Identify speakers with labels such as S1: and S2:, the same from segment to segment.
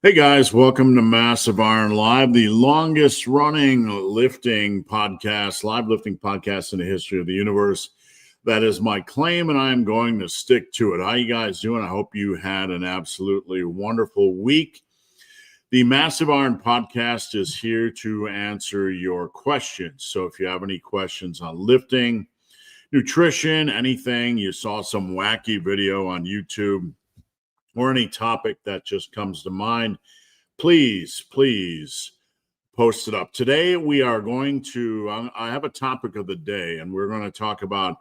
S1: Hey guys, welcome to Massive Iron Live, the longest running lifting podcast, live lifting podcast in the history of the universe. That is my claim, and I am going to stick to it. How you guys doing? I hope you had an absolutely wonderful week. The Massive Iron podcast is here to answer your questions. So if you have any questions on lifting, nutrition, anything, you saw some wacky video on YouTube, or any topic that just comes to mind, please post it up. Today we are going to, I have a topic of the day, and we're going to talk about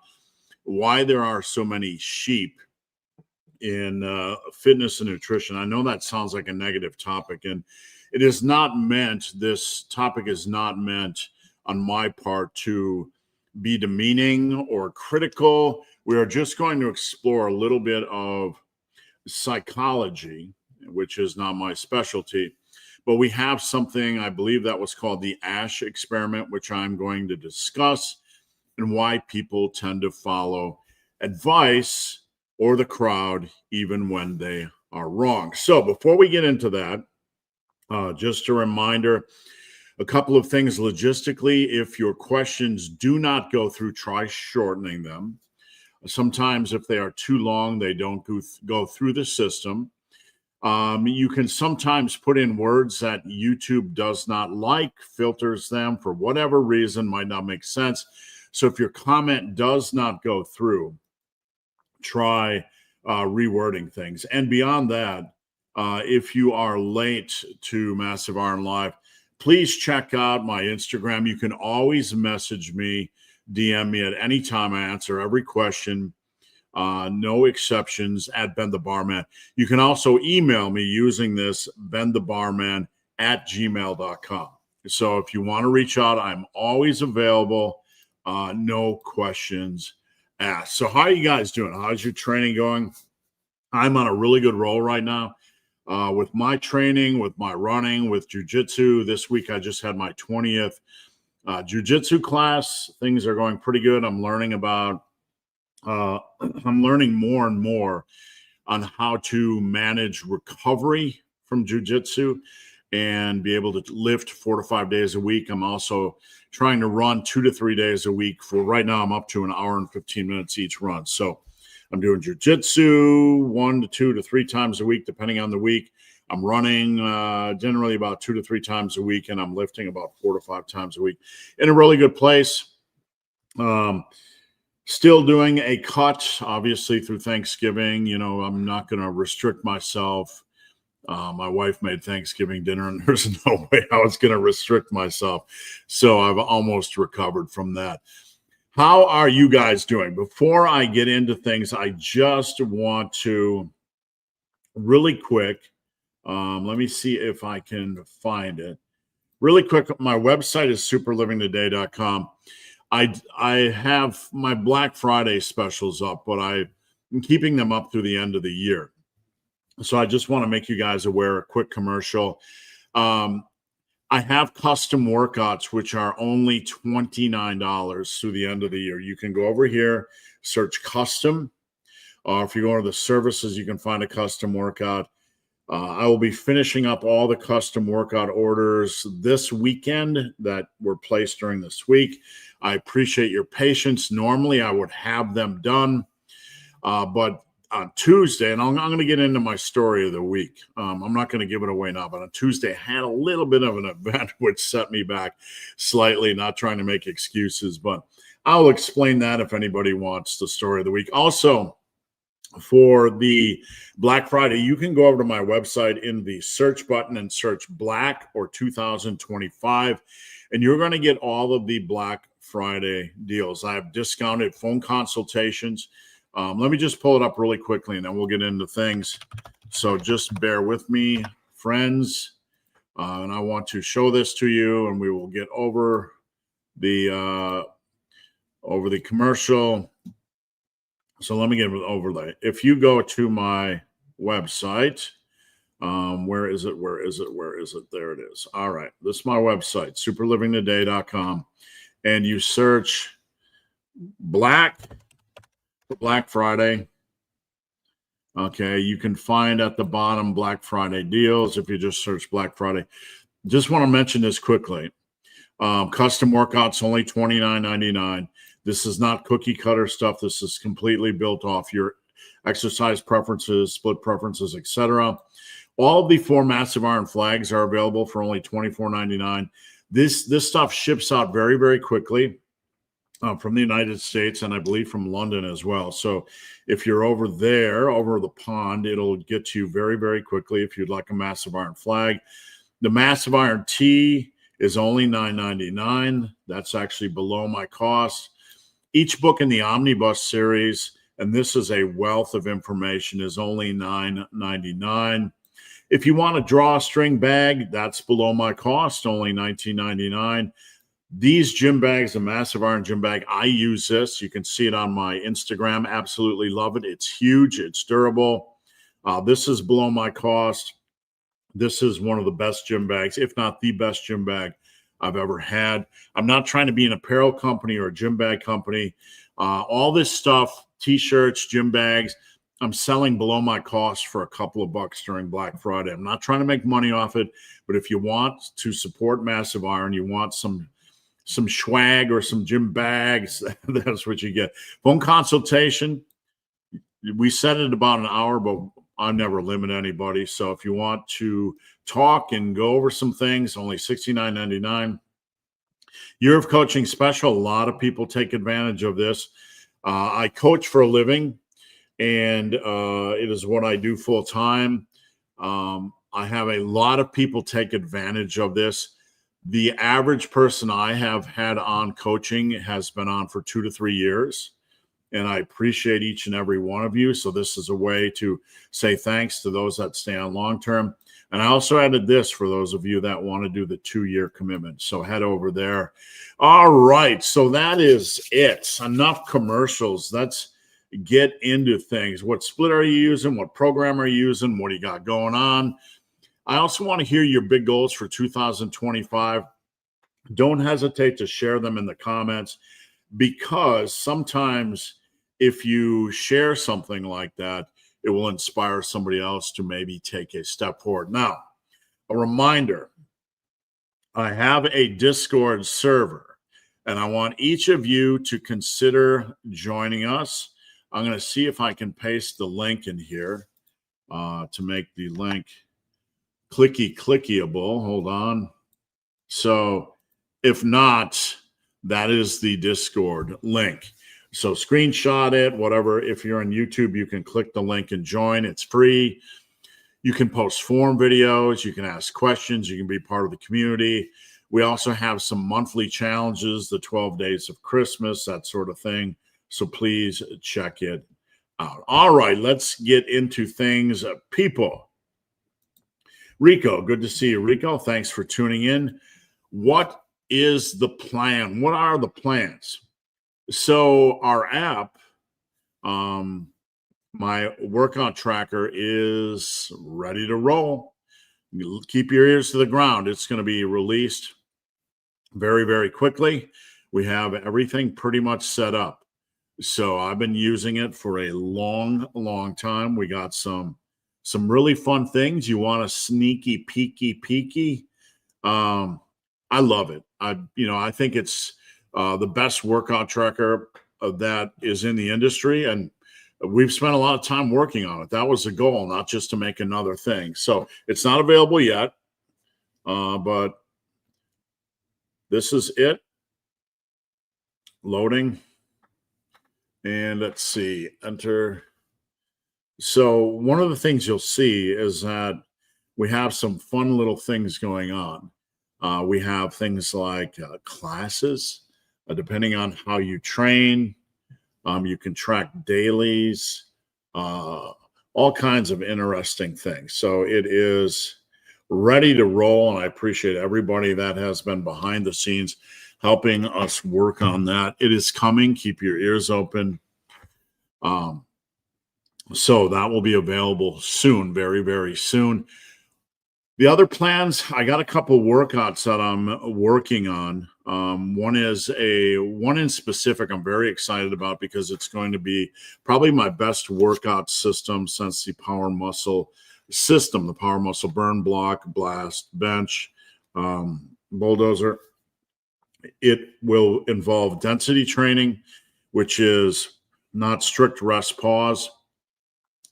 S1: why there are so many sheep in fitness and nutrition. I know that sounds like a negative topic, and it is not meant, this topic is not meant on my part to be demeaning or critical. We are just going to explore a little bit of psychology, which is not my specialty, but we have something, I believe that was called the Asch experiment, which I'm going to discuss, and why people tend to follow advice or the crowd even when they are wrong. So before we get into that, just a reminder, a couple of things logistically. If your questions do not go through, try shortening them. Sometimes if they are too long, they don't go through the system. You can sometimes put in words that YouTube does not like, filters them for whatever reason, might not make sense. So if your comment does not go through, try rewording things. And beyond that, if you are late to Massive Iron Live, please check out my Instagram. You can always message me, DM me at any time. I answer every question, no exceptions, at Ben the Barman. You can also email me using this, benthebarman@gmail.com. So if you want to reach out, I'm always available. No questions asked. So how are you guys doing? How's your training going? I'm on a really good roll right now. With my training, with my running, with jiu-jitsu. This week I just had my 20th jiu-jitsu class. Things are going pretty good. I'm learning more and more on how to manage recovery from jiu-jitsu and be able to lift 4 to 5 days a week. I'm also trying to run 2 to 3 days a week. For right now, I'm up to an hour and 15 minutes each run. So I'm doing jiu-jitsu 1 to 2 to 3 times a week, depending on the week. I'm running generally about 2 to 3 times a week, and I'm lifting about 4 to 5 times a week in a really good place. Still doing a cut, obviously, through Thanksgiving. You know, I'm not going to restrict myself. My wife made Thanksgiving dinner, and there's no way I was going to restrict myself. So I've almost recovered from that. How are you guys doing? Before I get into things, I just want to really quick, let me see if I can find it. Really quick, my website is superlivingtoday.com. I have my Black Friday specials up, but I'm keeping them up through the end of the year. So I just want to make you guys aware, a quick commercial. I have custom workouts, which are only $29 through the end of the year. You can go over here, search custom. If you go to the services, you can find a custom workout. I will be finishing up all the custom workout orders this weekend that were placed during this week. I appreciate your patience. Normally, I would have them done, but on Tuesday, and I'm going to get into my story of the week. I'm not going to give it away now, but on Tuesday, I had a little bit of an event which set me back slightly, not trying to make excuses, but I'll explain that if anybody wants the story of the week. Also, for the Black Friday, you can go over to my website in the search button and search Black or 2025, and you're going to get all of the Black Friday deals. I have discounted phone consultations. Let me just pull it up really quickly, and then we'll get into things. So just bear with me, friends. And I want to show this to you, and we will get over the commercial. So let me get an overlay. If you go to my website, where is it? There it is. All right. This is my website, superlivingtoday.com. And you search Black Friday. Okay, you can find at the bottom Black Friday deals if you just search Black Friday. Just want to mention this quickly. Custom workouts only $29.99. This is not cookie cutter stuff. This is completely built off your exercise preferences, split preferences, etc. All of the 4 massive iron flags are available for only $24.99. This stuff ships out very, very quickly from the United States, and I believe from London as well. So if you're over there, over the pond, it'll get to you very, very quickly if you'd like a massive iron flag. The massive iron tee is only $9.99. That's actually below my cost. Each book in the Omnibus series, and this is a wealth of information, is only $9.99. If you want a drawstring bag, that's below my cost, only $19.99. These gym bags, the massive iron gym bag, I use this. You can see it on my Instagram. Absolutely love it. It's huge. It's durable. This is below my cost. This is one of the best gym bags, if not the best gym bag I've ever had. I'm not trying to be an apparel company or a gym bag company. All this stuff, t-shirts, gym bags, I'm selling below my cost for a couple of bucks during Black Friday. I'm not trying to make money off it, but if you want to support Massive Iron, you want some swag or some gym bags, that's what you get. Phone consultation, we set it about an hour, but I never limit anybody. So if you want to talk and go over some things, only $69.99. Year of Coaching Special. A lot of people take advantage of this. I coach for a living, and it is what I do full time. I have a lot of people take advantage of this. The average person I have had on coaching has been on for 2 to 3 years. And I appreciate each and every one of you. So this is a way to say thanks to those that stay on long-term. And I also added this for those of you that want to do the 2-year commitment. So head over there. All right. So that is it. Enough commercials. Let's get into things. What split are you using? What program are you using? What do you got going on? I also want to hear your big goals for 2025. Don't hesitate to share them in the comments, because sometimes if you share something like that, it will inspire somebody else to maybe take a step forward. Now, a reminder, I have a Discord server, and I want each of you to consider joining us. I'm going to see if I can paste the link in here to make the link clickable. Hold on. So if not, that is the Discord link. So screenshot it, whatever. If you're on YouTube, you can click the link and join. It's free. You can post form videos. You can ask questions. You can be part of the community. We also have some monthly challenges, the 12 days of Christmas, that sort of thing. So please check it out. All right, let's get into things. People. Rico, good to see you, Rico. Thanks for tuning in. What is the plan? What are the plans? So our app, my workout tracker, is ready to roll. Keep your ears to the ground. It's going to be released very, very quickly. We have everything pretty much set up. So I've been using it for a long, long time. We got some really fun things. You want a sneaky, peeky. I love it. I think it's the best workout tracker that is in the industry, and we've spent a lot of time working on it. That was the goal, not just to make another thing. So it's not available yet, but this is it. Loading. And let's see, enter. So one of the things you'll see is that we have some fun little things going on. We have things like classes, depending on how you train. You can track dailies, all kinds of interesting things. So it is ready to roll, and I appreciate everybody that has been behind the scenes helping us work on that. It is coming. Keep your ears open. So that will be available soon, very, very soon. The other plans, I got a couple workouts that I'm working on One in specific I'm very excited about because it's going to be probably my best workout system since the Power Muscle system, the Power Muscle Burn, Block, Blast, Bench, Bulldozer. It will involve density training, which is not strict rest pause,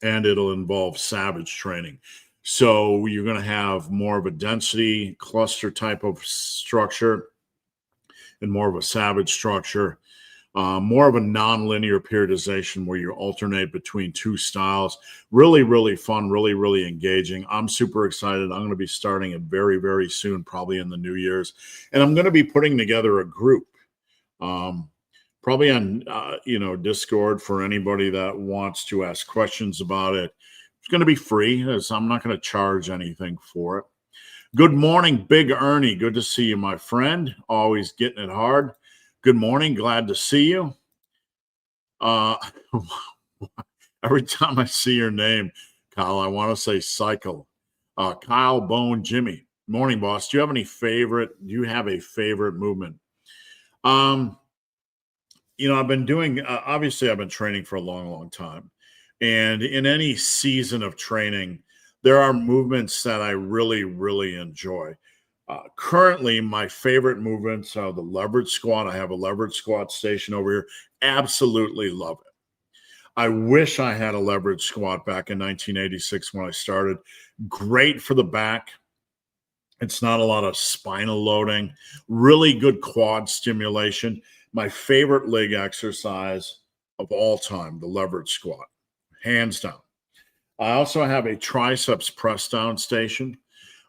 S1: and it'll involve savage training. So you're going to have more of a density cluster type of structure and more of a savage structure, more of a non-linear periodization where you alternate between two styles. Really, really fun, really, really engaging. I'm super excited. I'm going to be starting it very, very soon, probably in the New Year's. And I'm going to be putting together a group, probably on, Discord for anybody that wants to ask questions about it. It's going to be free, as I'm not going to charge anything for it. Good morning, Big Ernie. Good to see you, my friend. Always getting it hard. Good morning. Glad to see you. Every time I see your name, Kyle, I want to say cycle. Kyle Bone Jimmy. Morning, boss. Do you have a favorite movement? I've been doing, obviously I've been training for a long, long time. And in any season of training, there are movements that I really, really enjoy. Currently, my favorite movements are the leverage squat. I have a leverage squat station over here. Absolutely love it. I wish I had a leverage squat back in 1986 when I started. Great for the back. It's not a lot of spinal loading. Really good quad stimulation. My favorite leg exercise of all time, the leverage squat, hands down. I also have a triceps press down station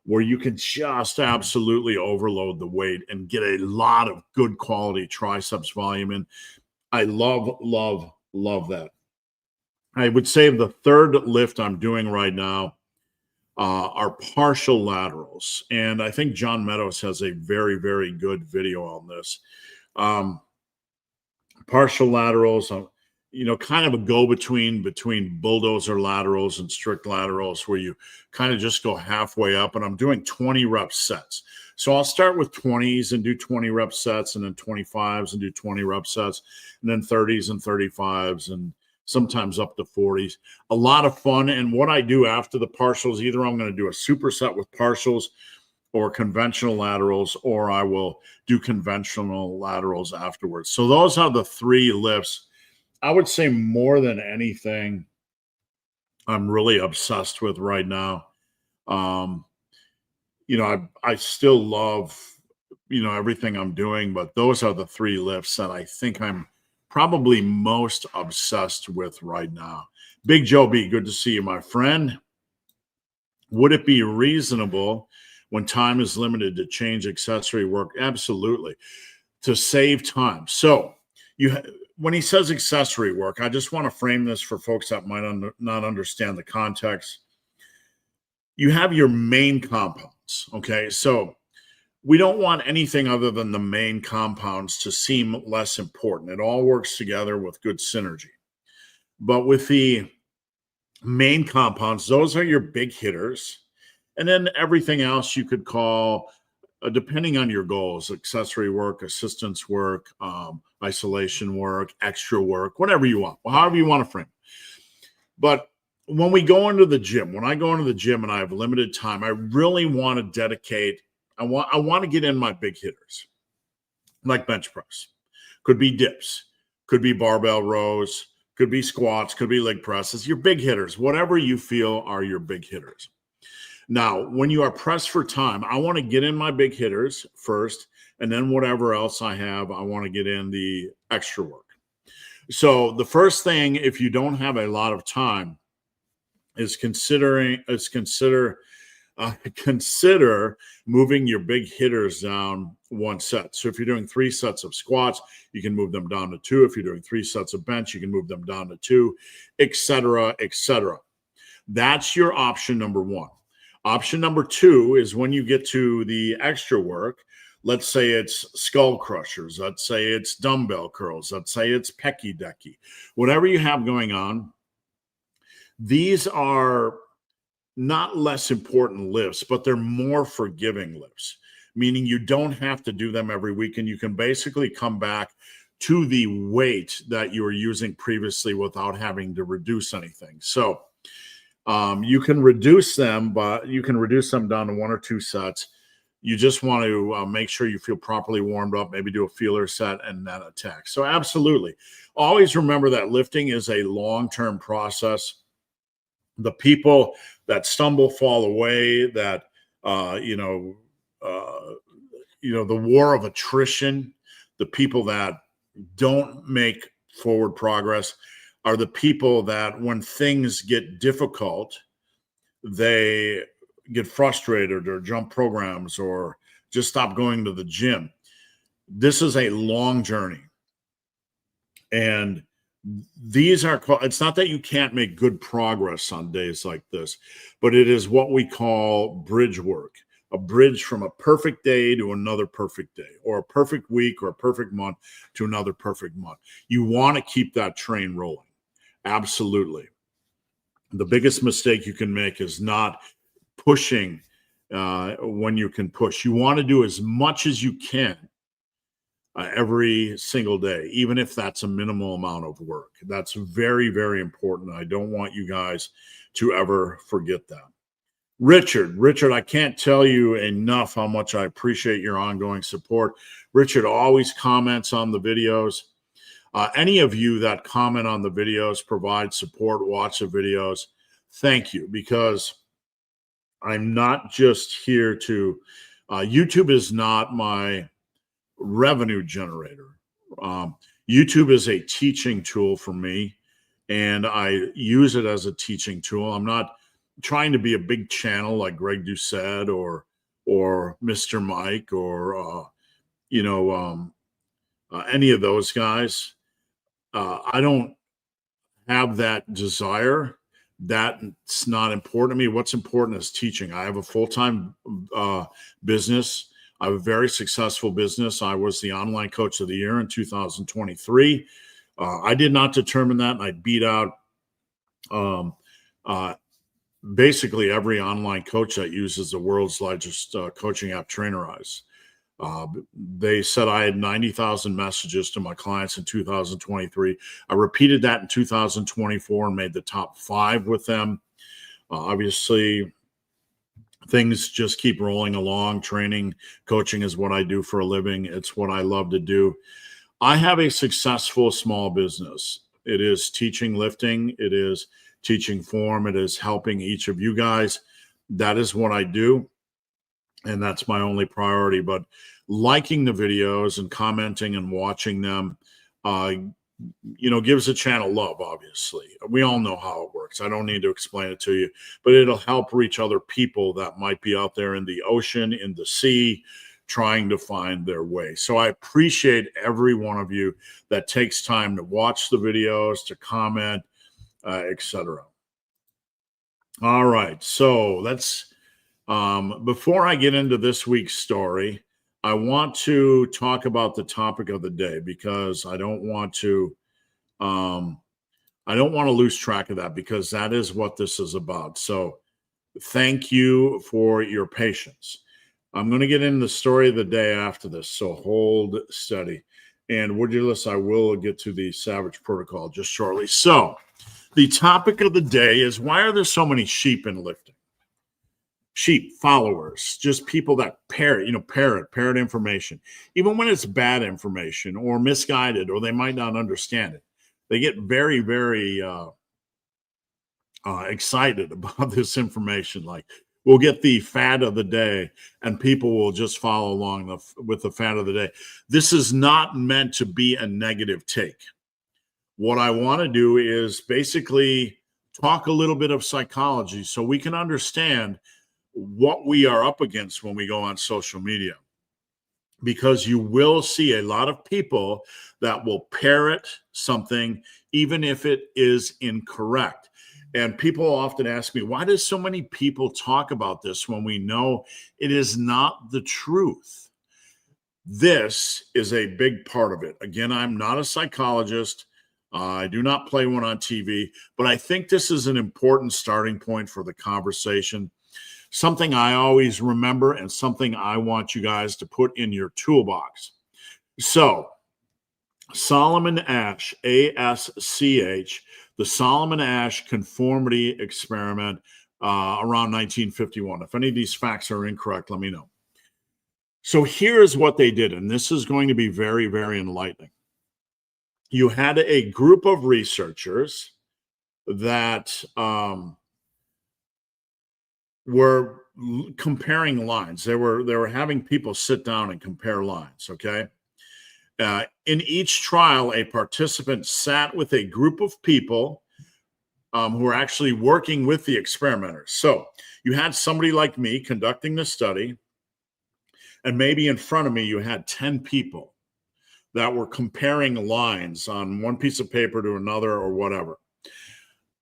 S1: where you can just absolutely overload the weight and get a lot of good quality triceps volume in. I love, love, love that. I would say the third lift I'm doing right now are partial laterals. And I think John Meadows has a very, very good video on this. Partial laterals, kind of a go-between bulldozer laterals and strict laterals where you kind of just go halfway up, and I'm doing 20 rep sets. So I'll start with 20s and do 20 rep sets, and then 25s and do 20 rep sets, and then 30s and 35s, and sometimes up to 40s. A lot of fun. And what I do after the partials, either I'm going to do a superset with partials or conventional laterals, or I will do conventional laterals afterwards. So those are the three lifts. I would say more than anything, I'm really obsessed with right now. I still love, everything I'm doing, but those are the three lifts that I think I'm probably most obsessed with right now. Big Joe B, good to see you, my friend. Would it be reasonable when time is limited to change accessory work? Absolutely. To save time. So when he says accessory work, I just want to frame this for folks that might not understand the context. You have your main compounds, okay? So we don't want anything other than the main compounds to seem less important. It all works together with good synergy. But with the main compounds, those are your big hitters. And then everything else you could call, depending on your goals, accessory work, assistance work, isolation work, extra work, whatever you want, however you want to frame it. But when we go into the gym, when I go into the gym and I have limited time, I really want to dedicate, I want to get in my big hitters, like bench press. Could be dips, could be barbell rows, could be squats, could be leg presses, your big hitters, whatever you feel are your big hitters. Now, when you are pressed for time, I want to get in my big hitters first, and then whatever else I have, I want to get in the extra work. So the first thing, if you don't have a lot of time, is consider moving your big hitters down one set. So if you're doing 3 sets of squats, you can move them down to 2. If you're doing 3 sets of bench, you can move them down to 2, etc., etc. That's your option number 1. Option number 2 is when you get to the extra work. Let's say it's skull crushers. Let's say it's dumbbell curls. Let's say it's pecky decky. Whatever you have going on, these are not less important lifts, but they're more forgiving lifts. meaning you don't have to do them every week, and you can basically come back to the weight that you were using previously without having to reduce anything. So you can reduce them, but you can reduce them down to 1 or 2 sets. You just want to make sure you feel properly warmed up, maybe do a feeler set and then attack. So absolutely. Always remember that lifting is a long-term process. The people that stumble, fall away, that, the war of attrition, the people that don't make forward progress are the people that when things get difficult, they get frustrated or jump programs or just stop going to the gym. This is a long journey. And it's not that you can't make good progress on days like this, but it is what we call bridge work, a bridge from a perfect day to another perfect day, or a perfect week or a perfect month to another perfect month. You want to keep that train rolling. Absolutely. The biggest mistake you can make is not pushing when you can push. You want to do as much as you can every single day, even if that's a minimal amount of work. That's very, very important. I don't want you guys to ever forget that. Richard, I can't tell you enough how much I appreciate your ongoing support. Richard always comments on the videos. Any of you that comment on the videos, provide support, watch the videos, thank you, because I'm not just here to, YouTube is not my revenue generator. YouTube is a teaching tool for me, and I use it as a teaching tool. I'm not trying to be a big channel like Greg Doucette or Mr. Mike or any of those guys. I don't have that desire. That's not important to me. What's important is teaching. I have a full-time business. I have a very successful business. I was the online coach of the year in 2023. I did not determine that, and I beat out basically every online coach that uses the world's largest coaching app, Trainerize. They said I had 90,000 messages to my clients in 2023. I repeated that in 2024 and made the top 5 with them. Obviously, things just keep rolling along. Training, coaching is what I do for a living. It's what I love to do. I have a successful small business. It is teaching lifting. It is teaching form. It is helping each of you guys. That is what I do. And that's my only priority. But liking the videos and commenting and watching them, gives the channel love, obviously. We all know how it works. I don't need to explain it to you, but it'll help reach other people that might be out there in the ocean, in the sea, trying to find their way. So I appreciate every one of you that takes time to watch the videos, to comment, etc. All right. So let's, before I get into this week's story, I want to talk about the topic of the day, because I don't want to lose track of that, because that is what this is about. So thank you for your patience. I'm going to get into the story of the day after this, so hold steady. And would you listen, I will get to the Savage Protocol just shortly. So the topic of the day is, why are there so many sheep in lifting? Sheep, followers, just people that parrot information, even when it's bad information or misguided, or they might not understand it. They get very, very excited about this information. Like, we'll get the fad of the day, and people will just follow along with the fad of the day. This is not meant to be a negative take. What I want to do is basically talk a little bit of psychology so we can understand what we are up against when we go on social media, because you will see a lot of people that will parrot something even if it is incorrect. And people often ask me, why does so many people talk about this when we know it is not the truth? This is a big part of it. Again, I'm not a psychologist. I do not play one on TV, but I think this is an important starting point for the conversation. something I always remember and something I want you guys to put in your toolbox. So, Solomon Asch, ASCH, the Solomon Asch conformity experiment around 1951. If any of these facts are incorrect, let me know. So here's what they did, and this is going to be very, very enlightening. You had a group of researchers that were comparing lines. They were having people sit down and compare lines, okay? In each trial, a participant sat with a group of people who were actually working with the experimenters. So you had somebody like me conducting the study, and maybe in front of me, you had 10 people that were comparing lines on one piece of paper to another or whatever.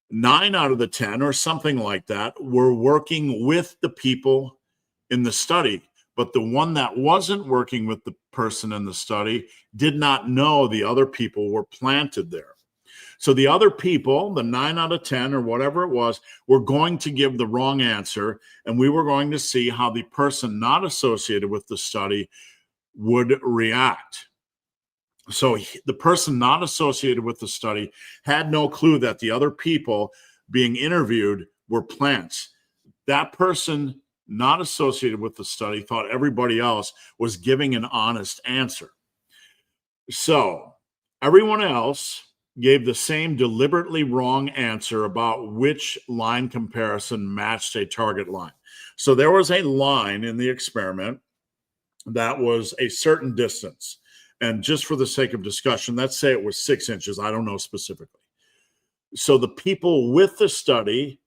S1: 9 out of the 10 or something like that were working with the people in the study. But the one that wasn't working with the person in the study did not know the other people were planted there. So the other people, the 9 out of 10 or whatever it was, were going to give the wrong answer. And we were going to see how the person not associated with the study would react. So the person not associated with the study had no clue that the other people being interviewed were plants. That person not associated with the study thought everybody else was giving an honest answer. So everyone else gave the same deliberately wrong answer about which line comparison matched a target line. So there was a line in the experiment that was a certain distance. And just for the sake of discussion, let's say it was 6 inches. I don't know specifically. So the people with the study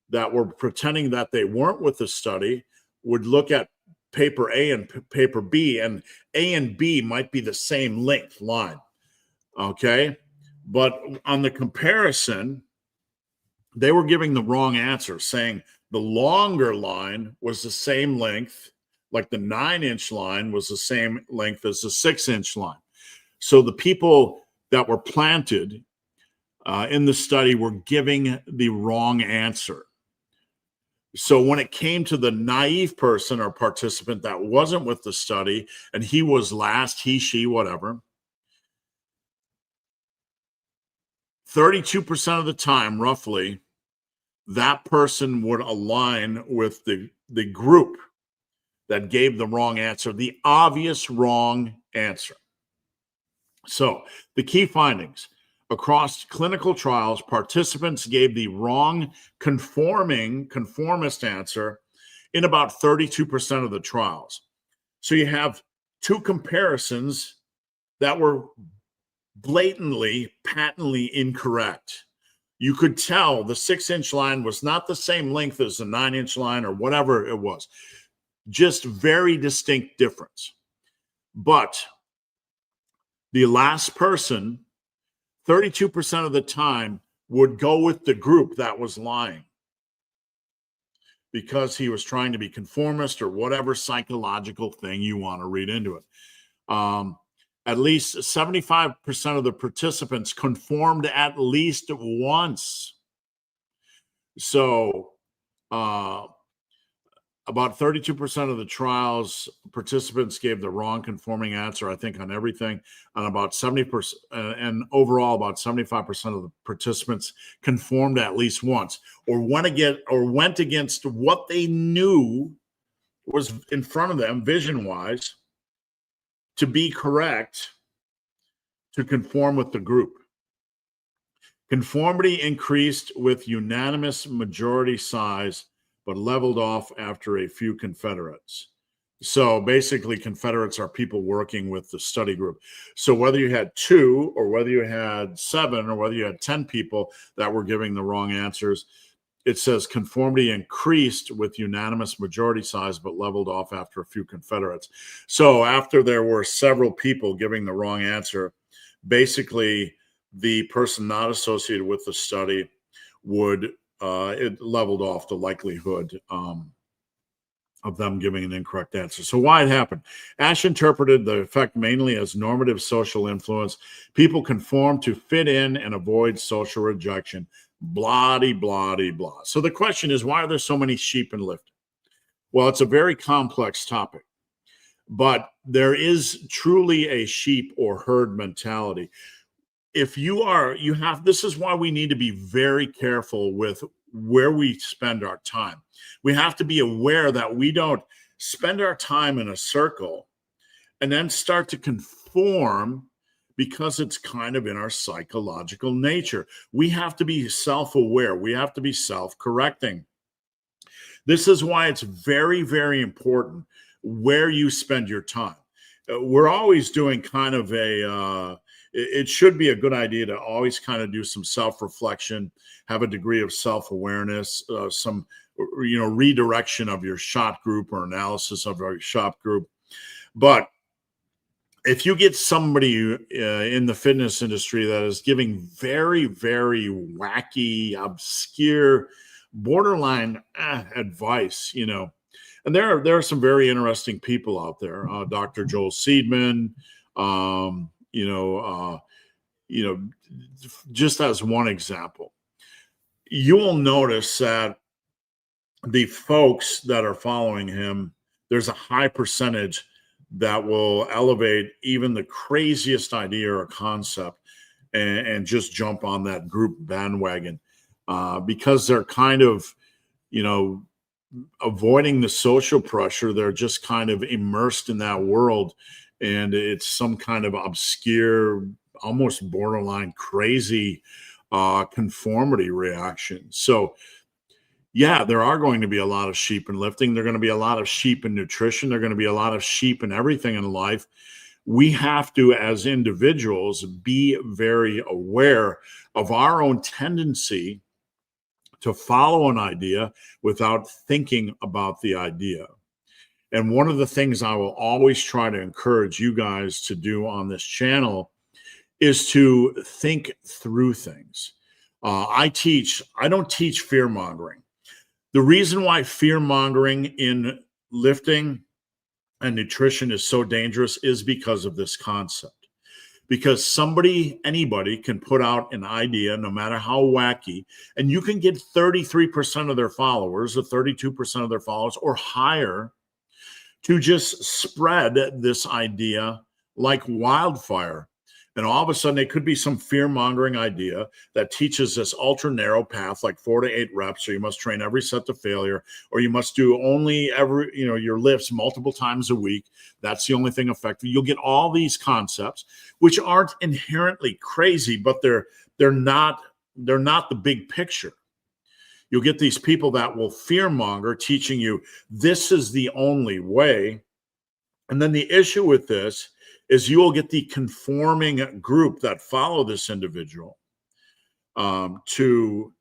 S1: that were pretending that they weren't with the study would look at paper A and paper B, and A and B might be the same length line. Okay. But on the comparison, they were giving the wrong answer, saying the longer line was the same length, like the 9-inch line was the same length as the 6-inch line. So the people that were planted in the study were giving the wrong answer. So when it came to the naive person or participant that wasn't with the study, and he was last, he, she, whatever, 32% of the time, roughly, that person would align with the group that gave the wrong answer, the obvious wrong answer. So the key findings: across clinical trials, participants gave the wrong conformist answer in about 32% of the trials. So you have two comparisons that were blatantly, patently incorrect. You could tell the 6-inch line was not the same length as the 9-inch line or whatever it was. Just very distinct difference. But the last person, 32% of the time, would go with the group that was lying because he was trying to be conformist or whatever psychological thing you want to read into it. At least 75% of the participants conformed at least once. So about 32% of the trials, participants gave the wrong conforming answer, I think, on everything. And about 70%, and overall, about 75% of the participants conformed at least once, or went against what they knew was in front of them, vision-wise, to be correct, to conform with the group. Conformity increased with unanimous majority size, but leveled off after a few Confederates. So basically, Confederates are people working with the study group. So whether you had 2 or whether you had 7 or whether you had 10 people that were giving the wrong answers, it says conformity increased with unanimous majority size, but leveled off after a few Confederates. So after there were several people giving the wrong answer, basically the person not associated with the study would it leveled off the likelihood of them giving an incorrect answer. So why it happened? Asch interpreted the effect mainly as normative social influence. People conform to fit in and avoid social rejection. Blah-de, blah-de, blah. So the question is, why are there so many sheep in lifting? Well, it's a very complex topic, but there is truly a sheep or herd mentality. If you have, this is why we need to be very careful with where we spend our time. We have to be aware that we don't spend our time in a circle and then start to conform because it's kind of in our psychological nature. We have to be self aware, we have to be self correcting. This is why it's very, very important where you spend your time. We're always doing kind of it should be a good idea to always kind of do some self reflection, have a degree of self awareness, some, redirection of your shot group or analysis of your shop group. But if you get somebody in the fitness industry that is giving very, very wacky, obscure, borderline advice, and there are some very interesting people out there. Dr. Joel Seedman, just as one example, you will notice that the folks that are following him, there's a high percentage that will elevate even the craziest idea or concept and just jump on that group bandwagon because they're kind of, avoiding the social pressure. They're just kind of immersed in that world, and it's some kind of obscure, almost borderline crazy conformity reaction. So yeah, there are going to be a lot of sheep in lifting. There are going to be a lot of sheep in nutrition. There are going to be a lot of sheep in everything in life. We have to, as individuals, be very aware of our own tendency to follow an idea without thinking about the idea. And one of the things I will always try to encourage you guys to do on this channel is to think through things. I don't teach fear mongering. The reason why fear mongering in lifting and nutrition is so dangerous is because of this concept. Because anybody can put out an idea, no matter how wacky, and you can get 33% of their followers or 32% of their followers or higher to just spread this idea like wildfire. And all of a sudden, it could be some fear-mongering idea that teaches this ultra-narrow path, like 4 to 8 reps, or you must train every set to failure, or you must do only your lifts multiple times a week. That's the only thing effective. You'll get all these concepts, which aren't inherently crazy, but they're not the big picture. You'll get these people that will fear-monger, teaching you this is the only way. And then the issue with this is you will get the conforming group that follow this individual to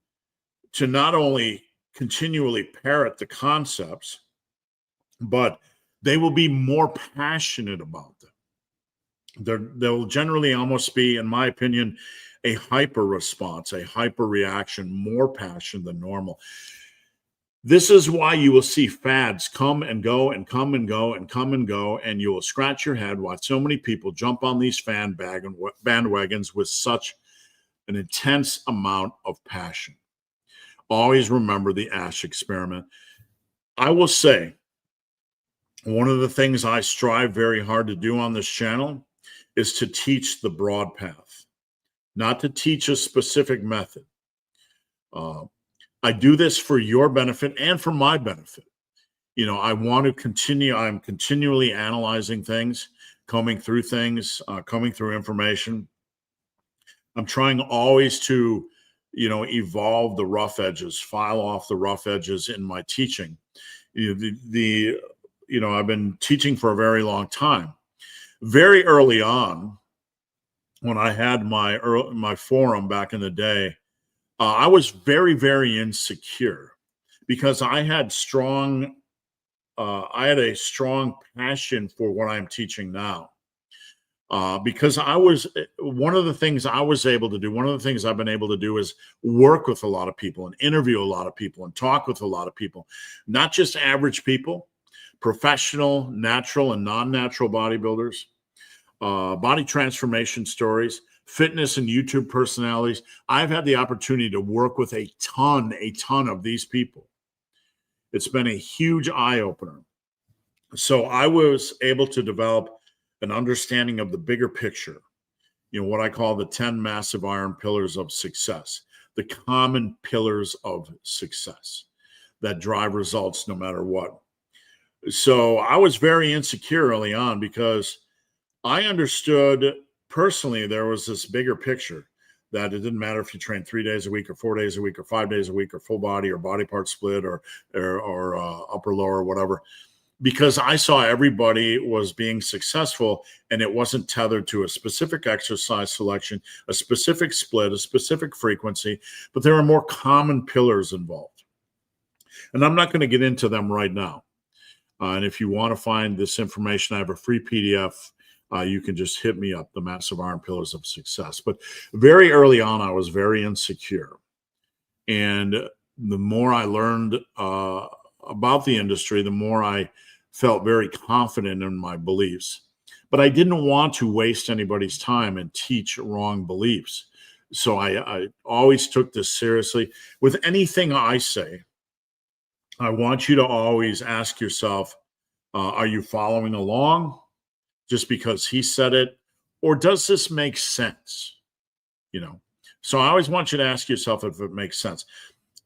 S1: not only continually parrot the concepts, but they will be more passionate about them. They'll generally almost be, in my opinion, a hyper response, a hyper reaction, more passion than normal. This is why you will see fads come and go and come and go and come and go, and you will scratch your head why so many people jump on these bandwagons with such an intense amount of passion. Always remember the Asch experiment. I will say, one of the things I strive very hard to do on this channel is to teach the broad path, not to teach a specific method. I do this for your benefit and for my benefit. I want to continue. I'm continually analyzing things, combing through things, coming through information. I'm trying always to, evolve the rough edges, file off the rough edges in my teaching. I've been teaching for a very long time. Very early on, when I had my forum back in the day, I was very, very insecure because I had a strong passion for what I'm teaching now. Because one of the things I was able to do, one of the things I've been able to do is work with a lot of people and interview a lot of people and talk with a lot of people, not just average people, professional, natural, and non-natural bodybuilders, body transformation stories, fitness and YouTube personalities. I've had the opportunity to work with a ton of these people. It's been a huge eye opener. So I was able to develop an understanding of the bigger picture, what I call the 10 massive iron pillars of success, the common pillars of success that drive results no matter what. So I was very insecure early on because I understood personally there was this bigger picture that it didn't matter if you train 3 days a week or 4 days a week or 5 days a week or full body or body part split or upper lower, whatever, because I saw everybody was being successful and it wasn't tethered to a specific exercise selection, a specific split, a specific frequency, but there are more common pillars involved. And I'm not going to get into them right now. And if you want to find this information, I have a free PDF. You can just hit me up, the Massive Iron Pillars of Success. But very early on, I was very insecure. And the more I learned about the industry, the more I felt very confident in my beliefs. But I didn't want to waste anybody's time and teach wrong beliefs. So I always took this seriously. With anything I say, I want you to always ask yourself, are you following along just because he said it, or does this make sense? So I always want you to ask yourself if it makes sense.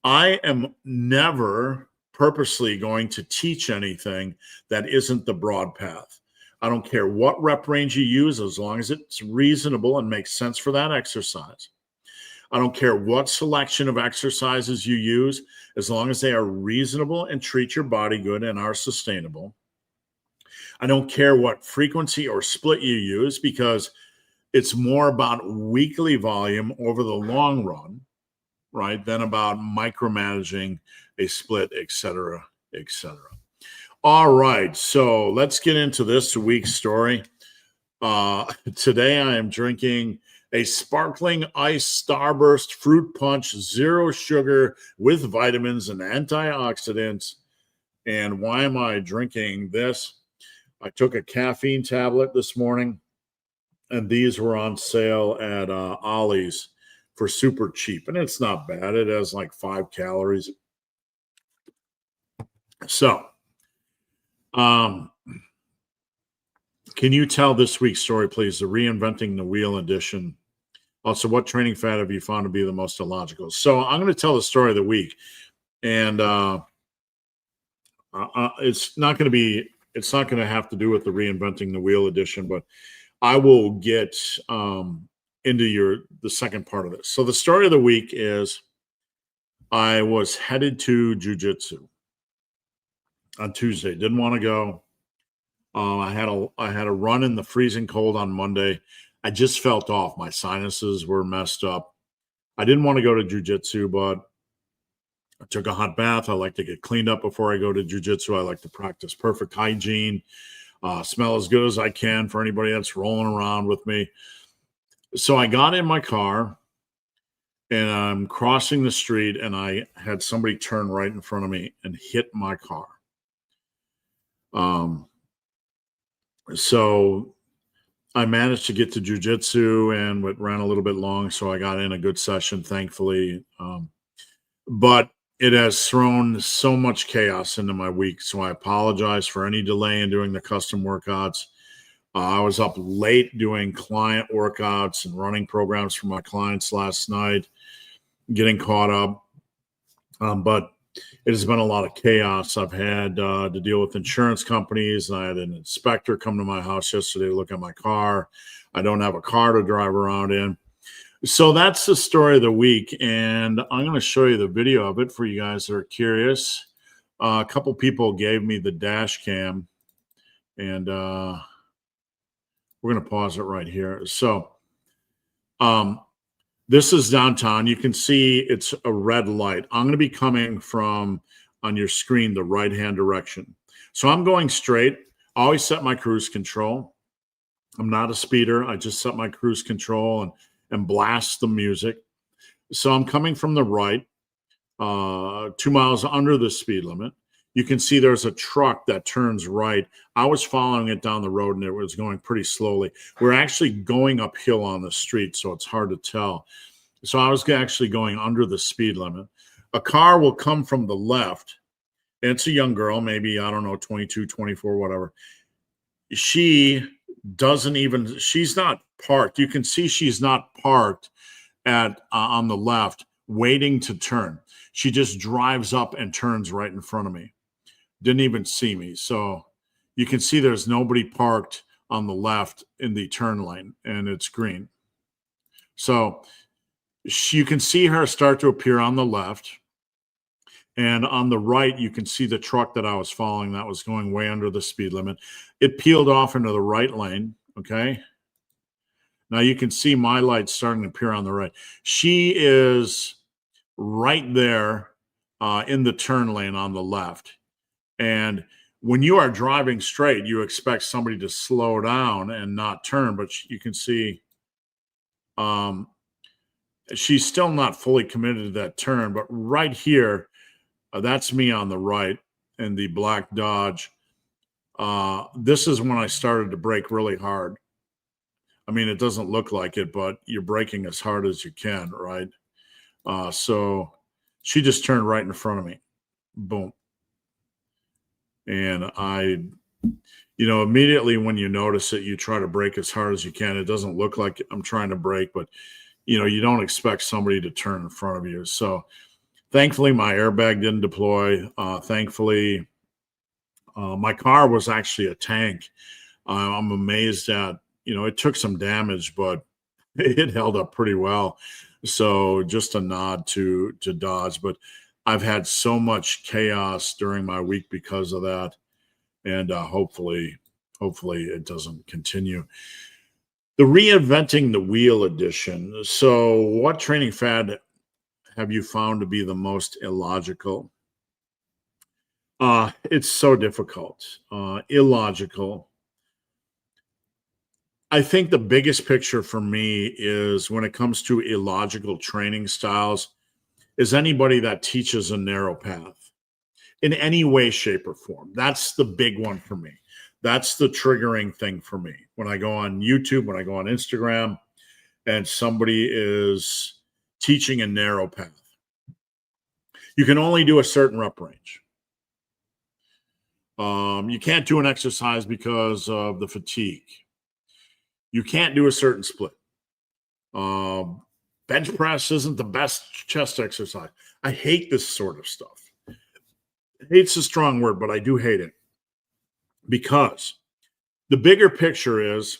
S1: I am never purposely going to teach anything that isn't the broad path. I don't care what rep range you use, as long as it's reasonable and makes sense for that exercise. I don't care what selection of exercises you use, as long as they are reasonable and treat your body good and are sustainable. I don't care what frequency or split you use, because it's more about weekly volume over the long run, right, than about micromanaging a split, et cetera, et cetera. All right, so let's get into this week's story. Today I am drinking a sparkling ice Starburst fruit punch, 0 sugar with vitamins and antioxidants. And why am I drinking this? I took a caffeine tablet this morning, and these were on sale at Ollie's for super cheap. And it's not bad. It has like 5 calories. So, can you tell this week's story, please? The Reinventing the Wheel edition. Also, what training fad have you found to be the most illogical? So I'm going to tell the story of the week. And it's not going to have to do with the Reinventing the Wheel edition, but I will get into the second part of this. So the story of the week is I was headed to jiu-jitsu on Tuesday. Didn't want to go. I had a run in the freezing cold on Monday. I just felt off. My sinuses were messed up. I didn't want to go to jiu-jitsu, but I took a hot bath. I like to get cleaned up before I go to jiu-jitsu. I like to practice perfect hygiene, smell as good as I can for anybody that's rolling around with me. So I got in my car, and I'm crossing the street, and I had somebody turn right in front of me and hit my car. So I managed to get to jiu-jitsu, and it ran a little bit long, so I got in a good session, thankfully. But it has thrown so much chaos into my week, so I apologize for any delay in doing the custom workouts. I was up late doing client workouts and running programs for my clients last night, getting caught up. But it has been a lot of chaos. I've had to deal with insurance companies. I had an inspector come to my house yesterday to look at my car. I don't have a car to drive around in. So that's the story of the week, and I'm going to show you the video of it for you guys that are curious. A couple people gave me the dash cam, and we're going to pause it right here. So this is downtown. You can see it's a red light. I'm going to be coming from, on your screen, the right-hand direction. So I'm going straight. I always set my cruise control. I'm not a speeder. I just set my cruise control and blast the music. So I'm coming from the right, 2 miles under the speed limit. You can see there's a truck that turns right. I was following it down the road, and it was going pretty slowly. We're actually going uphill on the street, so it's hard to tell. So I was actually going under the speed limit. A car will come from the left, It's a young girl, maybe, I don't know, 22, 24, whatever. She doesn't even, she's not parked. You can see she's not parked at on the left waiting to turn. She just drives up and turns right in front of me. Didn't even see me. So you can see there's nobody parked on the left in the turn lane, and it's green. So you can see her start to appear on the left. And on the right, you can see the truck that I was following that was going way under the speed limit. It peeled off into the right lane. Okay. Now you can see my light starting to appear on the right. She is right there in the turn lane on the left. And when you are driving straight, you expect somebody to slow down and not turn. But you can see she's still not fully committed to that turn. But right here, that's me on the right in the black Dodge. This is when I started to brake really hard. I mean, it doesn't look like it, but you're braking as hard as you can, right? So she just turned right in front of me. Boom. And immediately when you notice it, you try to brake as hard as you can. It doesn't look like I'm trying to brake, but, you don't expect somebody to turn in front of you. So thankfully, my airbag didn't deploy. Thankfully, my car was actually a tank. I'm amazed at, it took some damage, but it held up pretty well. So just a nod to Dodge. But I've had so much chaos during my week because of that. And hopefully it doesn't continue. The Reinventing the Wheel edition. So what training fad have you found to be the most illogical? It's so difficult. Illogical. I think the biggest picture for me is when it comes to illogical training styles is anybody that teaches a narrow path in any way, shape, or form. That's the big one for me. That's the triggering thing for me. When I go on YouTube, when I go on Instagram, and somebody is teaching a narrow path. You can only do a certain rep range. You can't do an exercise because of the fatigue. You can't do a certain split. Bench press isn't the best chest exercise. I hate this sort of stuff. Hate's a strong word, but I do hate it. Because the bigger picture is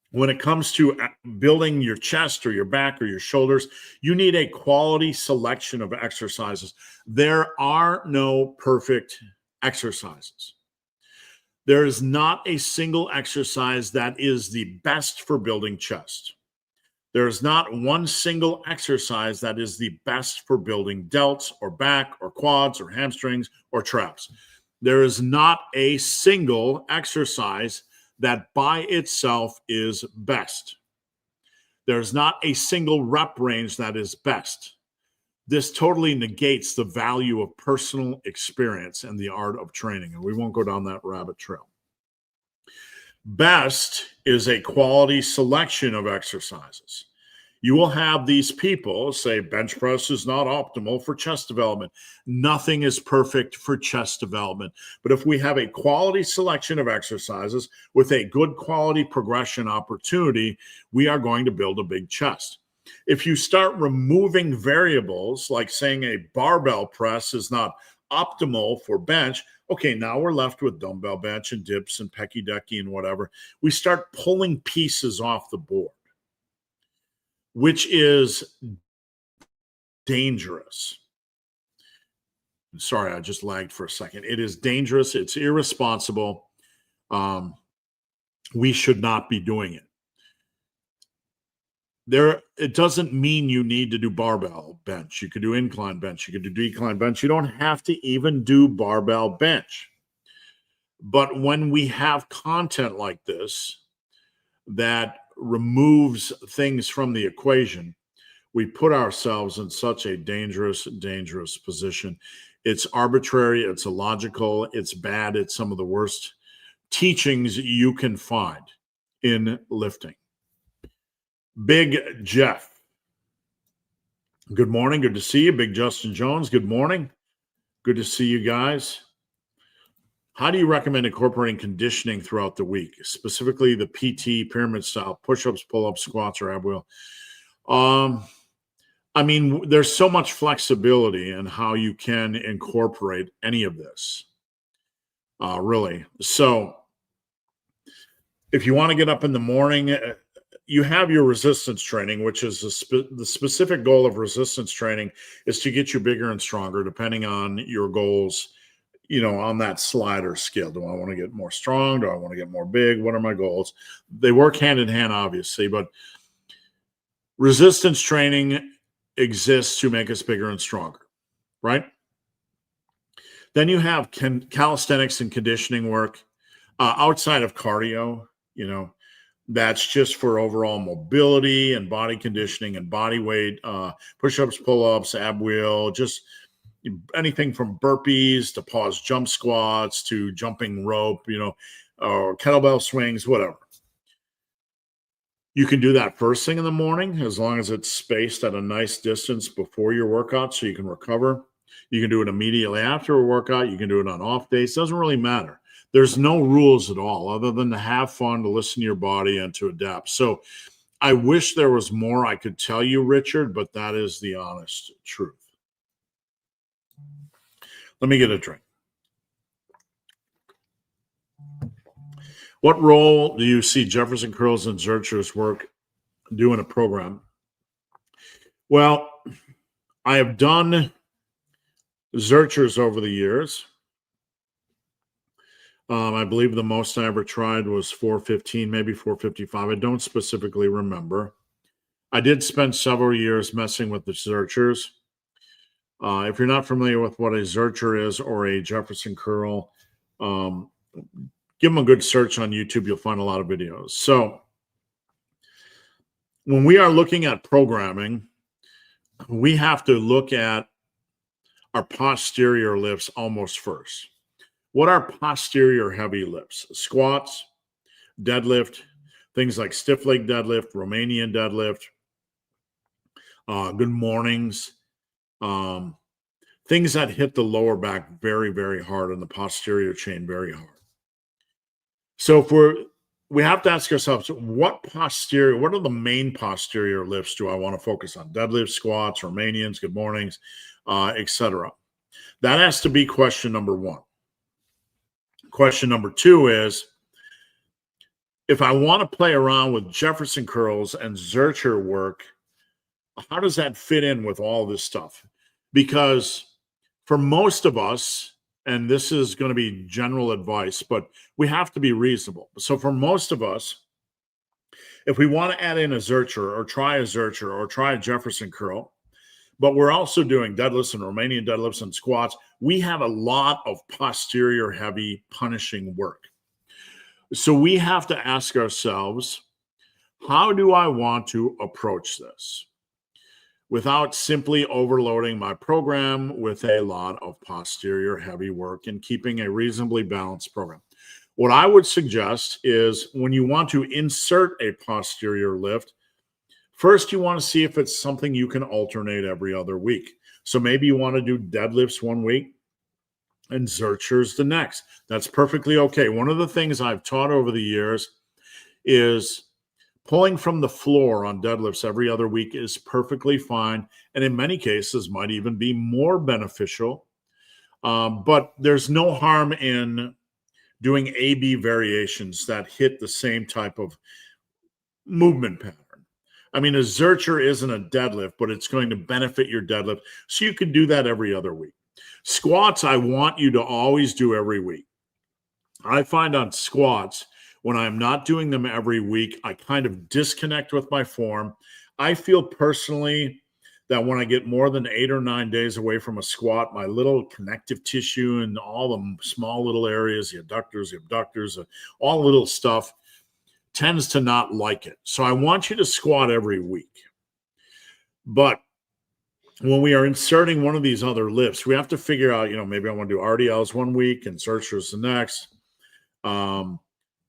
S1: when it comes to building your chest or your back or your shoulders, you need a quality selection of exercises. There are no perfect exercises. There is not a single exercise that is the best for building chest. There is not one single exercise that is the best for building delts or back or quads or hamstrings or traps. There is not a single exercise that by itself is best. There's not a single rep range that is best. This totally negates the value of personal experience and the art of training, and we won't go down that rabbit trail. Best is a quality selection of exercises. You will have these people say bench press is not optimal for chest development. Nothing is perfect for chest development. But if we have a quality selection of exercises with a good quality progression opportunity, we are going to build a big chest. If you start removing variables, like saying a barbell press is not optimal for bench, okay, now we're left with dumbbell bench and dips and pecky decky and whatever. We start pulling pieces off the board, which is dangerous. Sorry, I just lagged for a second. It is dangerous. It's irresponsible. We should not be doing it. It doesn't mean you need to do barbell bench. You could do incline bench. You could do decline bench. You don't have to even do barbell bench. But when we have content like this that removes things from the equation, we put ourselves in such a dangerous position. It's arbitrary. It's illogical. It's bad. It's some of the worst teachings you can find in lifting. Big Jeff. Good morning. Good to see you. Big Justin Jones. Good morning. Good to see you guys. How do you recommend incorporating conditioning throughout the week, specifically the PT pyramid style, push-ups, pull-ups, squats, or ab wheel? I mean, there's so much flexibility in how you can incorporate any of this, really. So if you want to get up in the morning, you have your resistance training, which is the specific goal of resistance training is to get you bigger and stronger, depending on your goals, on that slider scale. Do I want to get more strong? Do I want to get more big? What are my goals? They work hand in hand, obviously, but resistance training exists to make us bigger and stronger, right? Then you have calisthenics and conditioning work outside of cardio, that's just for overall mobility and body conditioning and body weight, push-ups, pull-ups, ab wheel, just anything from burpees to pause jump squats to jumping rope, or kettlebell swings, whatever. You can do that first thing in the morning as long as it's spaced at a nice distance before your workout so you can recover. You can do it immediately after a workout. You can do it on off days. It doesn't really matter. There's no rules at all other than to have fun, to listen to your body, and to adapt. So I wish there was more I could tell you, Richard, but that is the honest truth. Let me get a drink. What role do you see Jefferson Curls and Zercher's work do in a program? Well, I have done Zercher's over the years. I believe the most I ever tried was 415, maybe 455. I don't specifically remember. I did spend several years messing with the Zerchers. If you're not familiar with what a Zercher is or a Jefferson curl, give them a good search on YouTube. You'll find a lot of videos. So when we are looking at programming, we have to look at our posterior lifts almost first. What are posterior heavy lifts? Squats, deadlift, things like stiff leg deadlift, Romanian deadlift, good mornings, things that hit the lower back very, very hard and the posterior chain very hard. So we have to ask ourselves, what are the main posterior lifts do I want to focus on? Deadlifts, squats, Romanians, good mornings, etc. That has to be question number one. Question number two is, if I want to play around with Jefferson curls and Zercher work, how does that fit in with all this stuff? Because for most of us, and this is going to be general advice, but we have to be reasonable. So for most of us, if we want to add in a Zercher or try a Zercher or try a Jefferson curl, but we're also doing deadlifts and Romanian deadlifts and squats, we have a lot of posterior heavy punishing work. So we have to ask ourselves, how do I want to approach this without simply overloading my program with a lot of posterior heavy work and keeping a reasonably balanced program? What I would suggest is when you want to insert a posterior lift, first, you want to see if it's something you can alternate every other week. So maybe you want to do deadlifts one week and Zerchers the next. That's perfectly okay. One of the things I've taught over the years is pulling from the floor on deadlifts every other week is perfectly fine, and in many cases might even be more beneficial. But there's no harm in doing A-B variations that hit the same type of movement pattern. I mean, a Zercher isn't a deadlift, but it's going to benefit your deadlift. So you could do that every other week. Squats, I want you to always do every week. I find on squats, when I'm not doing them every week, I kind of disconnect with my form. I feel personally that when I get more than 8 or 9 days away from a squat, my little connective tissue and all the small little areas, the adductors, the abductors, all little stuff, tends to not like it. So I want you to squat every week. But when we are inserting one of these other lifts, we have to figure out, maybe I want to do RDLs one week and Zerchers the next.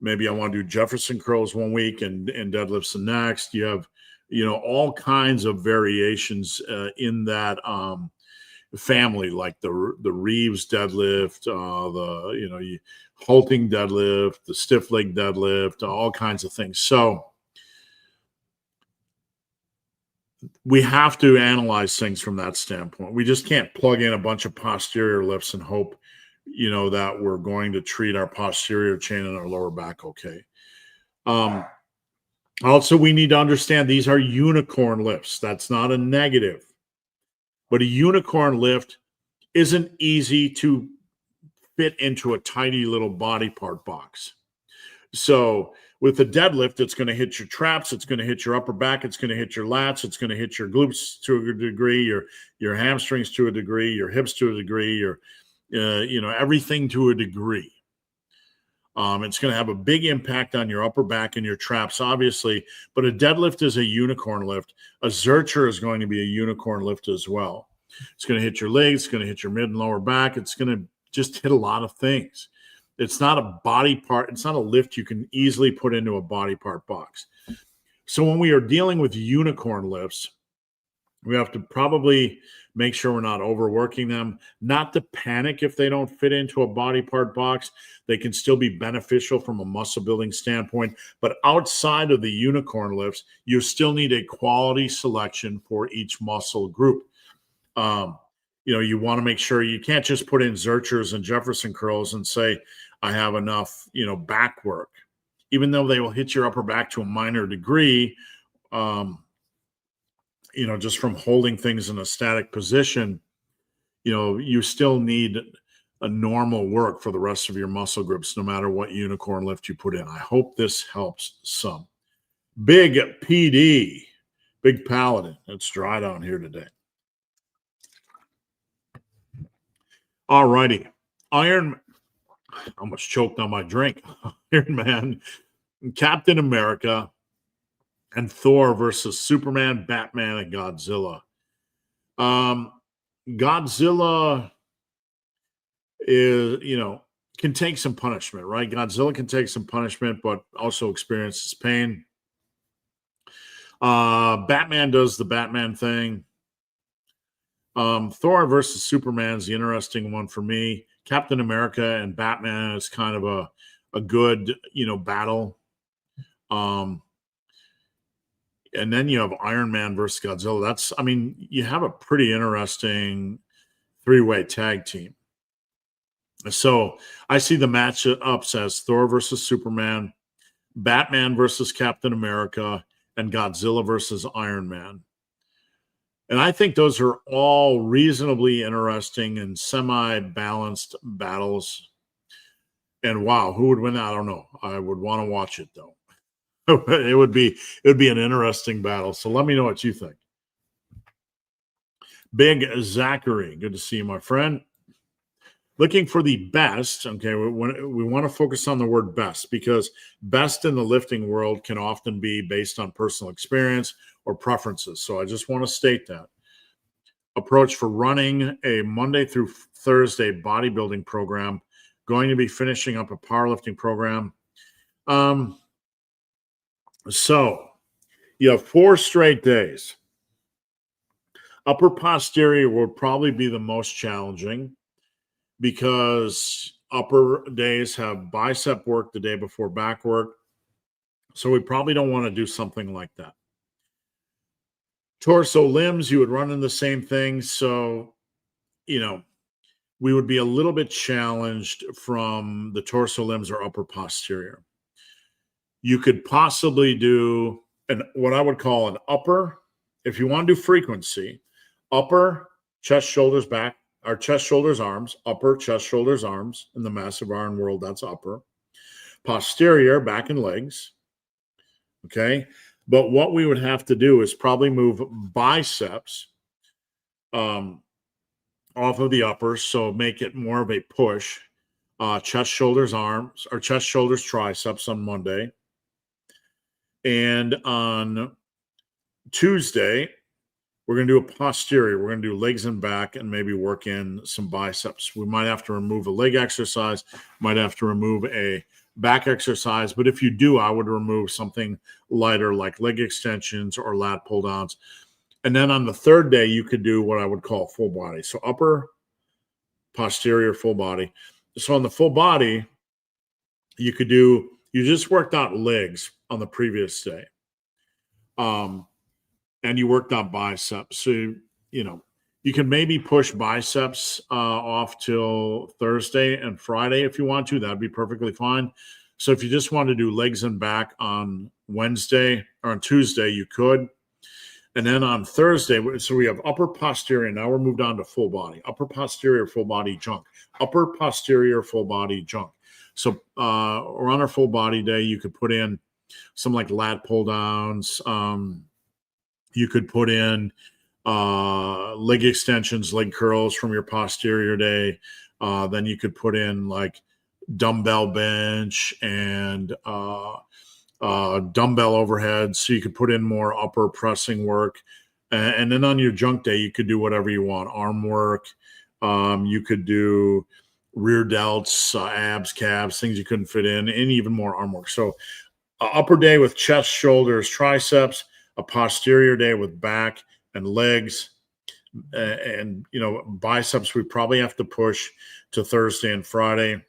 S1: Maybe I want to do Jefferson curls one week and deadlifts the next. You have, all kinds of variations in that family, like the Reeves deadlift, the halting deadlift, the stiff leg deadlift, all kinds of things. So we have to analyze things from that standpoint. We just can't plug in a bunch of posterior lifts and hope, that we're going to treat our posterior chain and our lower back okay. Also, we need to understand these are unicorn lifts. That's not a negative. But a unicorn lift isn't easy to fit into a tiny little body part box. So with a deadlift, it's going to hit your traps, it's going to hit your upper back, it's going to hit your lats, it's going to hit your glutes to a degree, your hamstrings to a degree, your hips to a degree, your everything to a degree. It's going to have a big impact on your upper back and your traps, obviously, but a deadlift is a unicorn lift. A Zercher is going to be a unicorn lift as well. It's going to hit your legs, it's going to hit your mid and lower back, it's going to just hit a lot of things. It's not a body part, it's not a lift you can easily put into a body part box. So when we are dealing with unicorn lifts, we have to probably make sure we're not overworking them, not to panic if they don't fit into a body part box. They can still be beneficial from a muscle building standpoint. But outside of the unicorn lifts, you still need a quality selection for each muscle group. You want to make sure you can't just put in Zerchers and Jefferson curls and say, I have enough, back work. Even though they will hit your upper back to a minor degree, just from holding things in a static position, you still need a normal work for the rest of your muscle groups, no matter what unicorn lift you put in. I hope this helps some. Big PD, Big Paladin. It's dry down here today. All righty. I almost choked on my drink. Iron Man, Captain America, and Thor versus Superman, Batman, and Godzilla. Godzilla is, can take some punishment, right? Godzilla can take some punishment, but also experiences pain. Batman does the Batman thing. Thor versus Superman is the interesting one for me. Captain America and Batman is kind of a good, battle. And then you have Iron Man versus Godzilla. You have a pretty interesting three-way tag team. So I see the matchups as Thor versus Superman, Batman versus Captain America, and Godzilla versus Iron Man. And I think those are all reasonably interesting and semi-balanced battles. And wow, who would win? I don't know. I would want to watch it though. It would be an interesting battle. So let me know what you think. Big Zachary, good to see you, my friend. Looking for the best. Okay, we want to focus on the word best, because best in the lifting world can often be based on personal experience or preferences. So I just want to state that. Approach for running a Monday through Thursday bodybuilding program. Going to be finishing up a powerlifting program. So you have 4 straight days. Upper posterior will probably be the most challenging, because upper days have bicep work the day before back work. So we probably don't want to do something like that. Torso limbs, you would run in the same thing. So, we would be a little bit challenged from the torso limbs or upper posterior. You could possibly do what I would call an upper, if you want to do frequency, upper, chest, shoulders, back, or chest, shoulders, arms, upper, chest, shoulders, arms. In the massive iron world, that's upper. Posterior, back and legs. Okay. But what we would have to do is probably move biceps off of the uppers, so make it more of a push. Chest, shoulders, arms, or chest, shoulders, triceps on Monday. And on Tuesday, we're going to do a posterior. We're going to do legs and back and maybe work in some biceps. We might have to remove a leg exercise, might have to remove a back exercise. But if you do, I would remove something lighter like leg extensions or lat pull downs. And then on the third day, you could do what I would call full body. So upper, posterior, full body. So on the full body, you just worked out legs on the previous day. And you worked out biceps. So, you can maybe push biceps off till Thursday and Friday if you want to. That'd be perfectly fine. So if you just want to do legs and back on Wednesday or on Tuesday, you could. And then on Thursday, so we have upper posterior. Now we're moved on to full body. Upper posterior, full body junk. Upper posterior, full body junk. So around our full body day, you could put in some like lat pull downs. You could put in leg extensions, leg curls from your posterior day. Then you could put in like dumbbell bench and dumbbell overhead. So you could put in more upper pressing work. And then on your junk day, you could do whatever you want. Arm work. You could do rear delts, abs, calves, things you couldn't fit in, and even more arm work. So upper day with chest, shoulders, triceps, a posterior day with back and legs, and biceps we probably have to push to Thursday and Friday.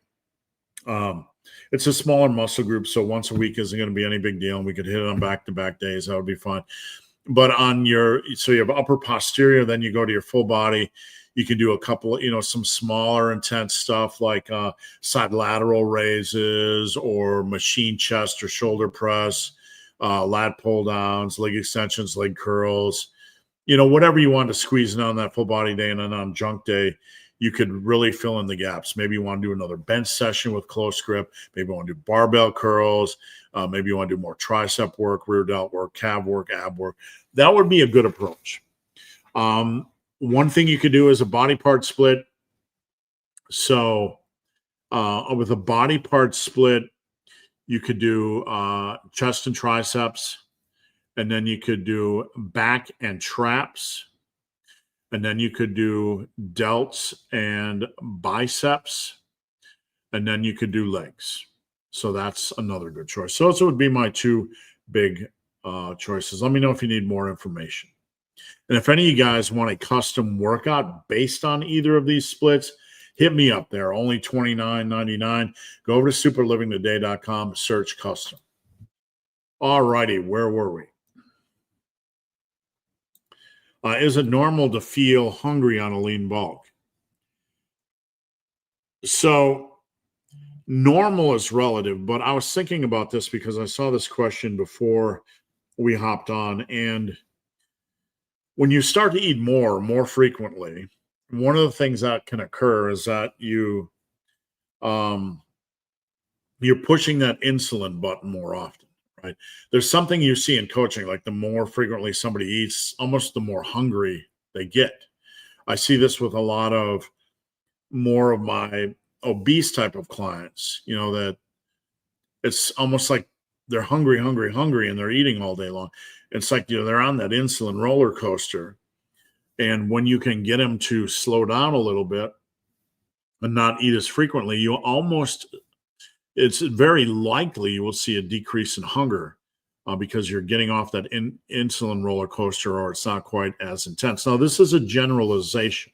S1: It's a smaller muscle group, so once a week isn't going to be any big deal, and we could hit it on back-to-back days. That would be fine. But so you have upper posterior, then you go to your full body. You can do a couple, some smaller intense stuff like side lateral raises or machine chest or shoulder press, lat pull downs, leg extensions, leg curls, whatever you want to squeeze in on that full body day. And then on junk day, you could really fill in the gaps. Maybe you want to do another bench session with close grip. Maybe you want to do barbell curls. Maybe you want to do more tricep work, rear delt work, calf work, ab work. That would be a good approach. One thing you could do is a body part split. So with a body part split, you could do chest and triceps, and then you could do back and traps, and then you could do delts and biceps, and then you could do legs. So that's another good choice. So those would be my two big choices. Let me know if you need more information. And if any of you guys want a custom workout based on either of these splits, hit me up there. Only $29.99. Go over to superlivingtoday.com, search custom. All righty, where were we? Is it normal to feel hungry on a lean bulk? So normal is relative, but I was thinking about this because I saw this question before we hopped on. And when you start to eat more frequently, one of the things that can occur is that you're pushing that insulin button more often, right? There's something you see in coaching, like the more frequently somebody eats, almost the more hungry they get. I see this with a lot of more of my obese type of clients, that it's almost like they're hungry, and they're eating all day long. It's like, they're on that insulin roller coaster. And when you can get them to slow down a little bit and not eat as frequently, it's very likely you will see a decrease in hunger because you're getting off that insulin roller coaster, or it's not quite as intense. Now, this is a generalization,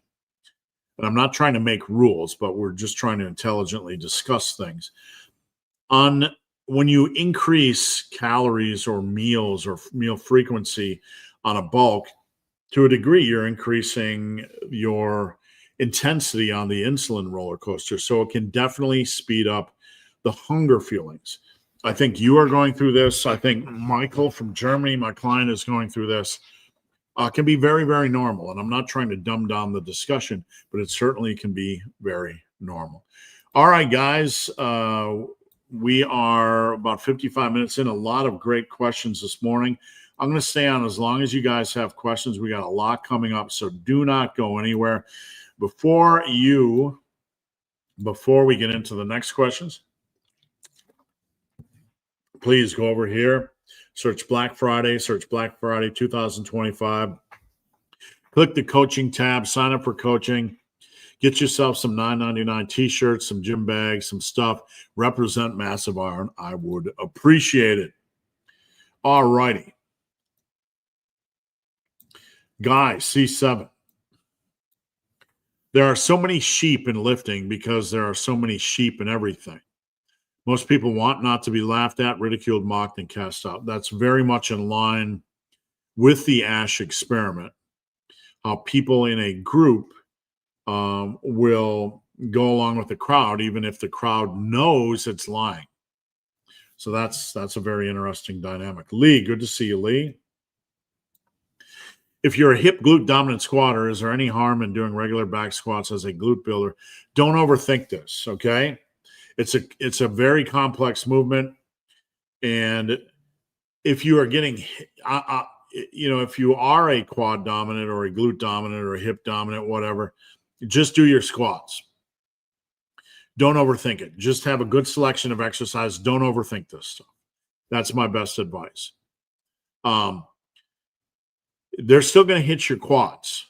S1: and I'm not trying to make rules, but we're just trying to intelligently discuss things. When you increase calories or meals or meal frequency on a bulk, to a degree, you're increasing your intensity on the insulin roller coaster. So it can definitely speed up the hunger feelings. I think you are going through this. I think Michael from Germany, my client, is going through this. Can be very, very normal. And I'm not trying to dumb down the discussion, but it certainly can be very normal. All right, guys. We are about 55 minutes in. A lot of great questions this morning. I'm going to stay on as long as you guys have questions. We got a lot coming up, so do not go anywhere. Before we get into the next questions, please go over here, search Black Friday 2025. Click the coaching tab, sign up for coaching. Get yourself some $9.99 t-shirts, some gym bags, some stuff. Represent Massive Iron. I would appreciate it. All righty. Guy, C7. There are so many sheep in lifting because there are so many sheep in everything. Most people want not to be laughed at, ridiculed, mocked, and cast out. That's very much in line with the Asch experiment. How people in a group will go along with the crowd, even if the crowd knows it's lying. So that's a very interesting dynamic. Lee, good to see you, Lee. If you're a hip glute dominant squatter, is there any harm in doing regular back squats as a glute builder? Don't overthink this, okay? It's a very complex movement, and if you are getting, if you are a quad dominant or a glute dominant or a hip dominant, whatever, just do your squats. Don't overthink it. Just have a good selection of exercise. Don't overthink this stuff. That's my best advice. They're still going to hit your quads,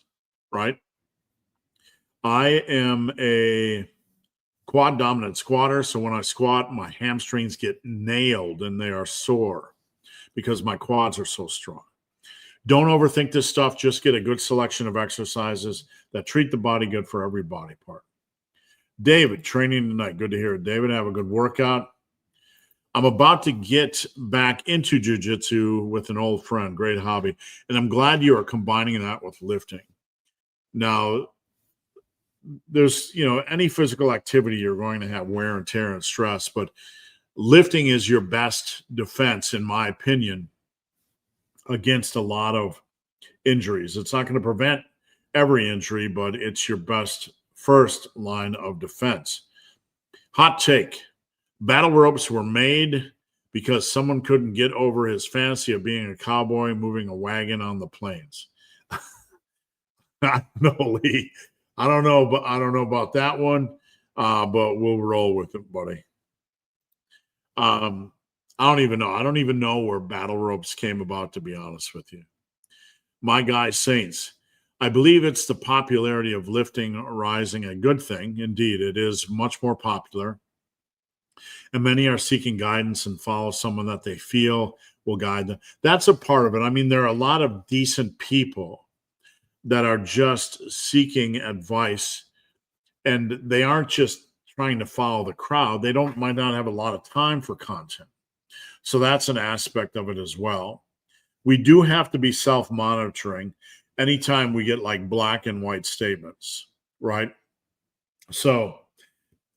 S1: right? I am a quad dominant squatter, so when I squat, my hamstrings get nailed and they are sore because my quads are so strong. Don't overthink this stuff. Just get a good selection of exercises that treat the body good for every body part. David, training tonight. Good to hear it. David, have a good workout. I'm about to get back into jiu-jitsu with an old friend. Great hobby. And I'm glad you are combining that with lifting. Now, there's, any physical activity, you're going to have wear and tear and stress, but lifting is your best defense, in my opinion, against a lot of injuries. It's not going to prevent every injury, but it's your best first line of defense. Hot take. Battle ropes were made because someone couldn't get over his fantasy of being a cowboy moving a wagon on the plains. No, Lee. I don't know about that one, but we'll roll with it, buddy. I don't even know. I don't even know where battle ropes came about, to be honest with you. My guy, Saints. I believe it's the popularity of lifting rising a good thing. Indeed, it is much more popular. And many are seeking guidance and follow someone that they feel will guide them. That's a part of it. I mean, there are a lot of decent people that are just seeking advice, and they aren't just trying to follow the crowd. They might not have a lot of time for content. So that's an aspect of it as well. We do have to be self-monitoring anytime we get like black and white statements, right? So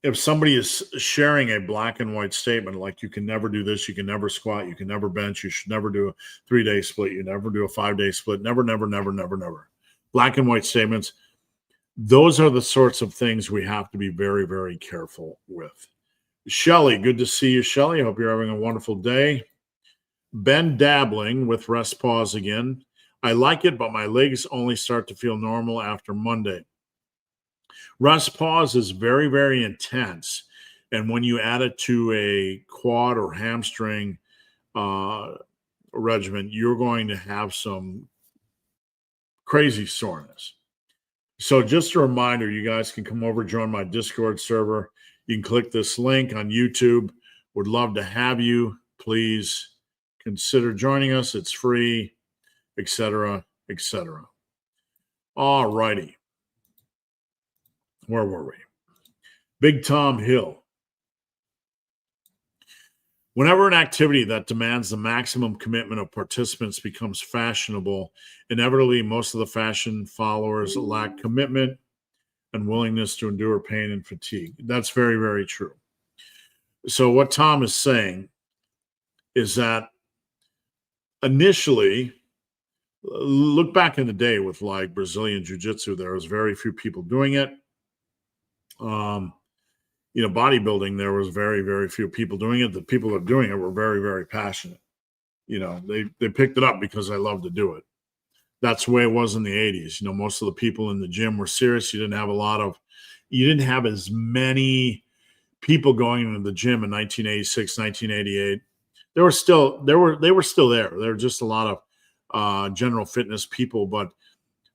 S1: if somebody is sharing a black and white statement, like you can never do this, you can never squat, you can never bench, you should never do a 3-day split, you never do a 5-day split, never, never, never, never, never. Black and white statements, those are the sorts of things we have to be very, very careful with. Shelly, good to see you, Shelly. I hope you're having a wonderful day. Ben dabbling with rest pause again. I like it, but my legs only start to feel normal after Monday. Rest pause is very, very intense. And when you add it to a quad or hamstring regimen, you're going to have some crazy soreness. So just a reminder, you guys can come over, join my Discord server. You can click this link on YouTube. Would love to have you. Please consider joining us. It's free, etc., etc. All righty. Where were we? Big Tom Hill. Whenever an activity that demands the maximum commitment of participants becomes fashionable, inevitably most of the fashion followers lack commitment and willingness to endure pain and fatigue. That's very, very true. So what Tom is saying is that initially, look back in the day with like Brazilian Jiu-Jitsu, there was very few people doing it. Bodybuilding, there was very, very few people doing it. The people that are doing it were very, very passionate. They picked it up because they loved to do it. That's the way it was in the 80s. Most of the people in the gym were serious. You didn't have as many people going into the gym in 1986, 1988. They were still there. There were just a lot of general fitness people, but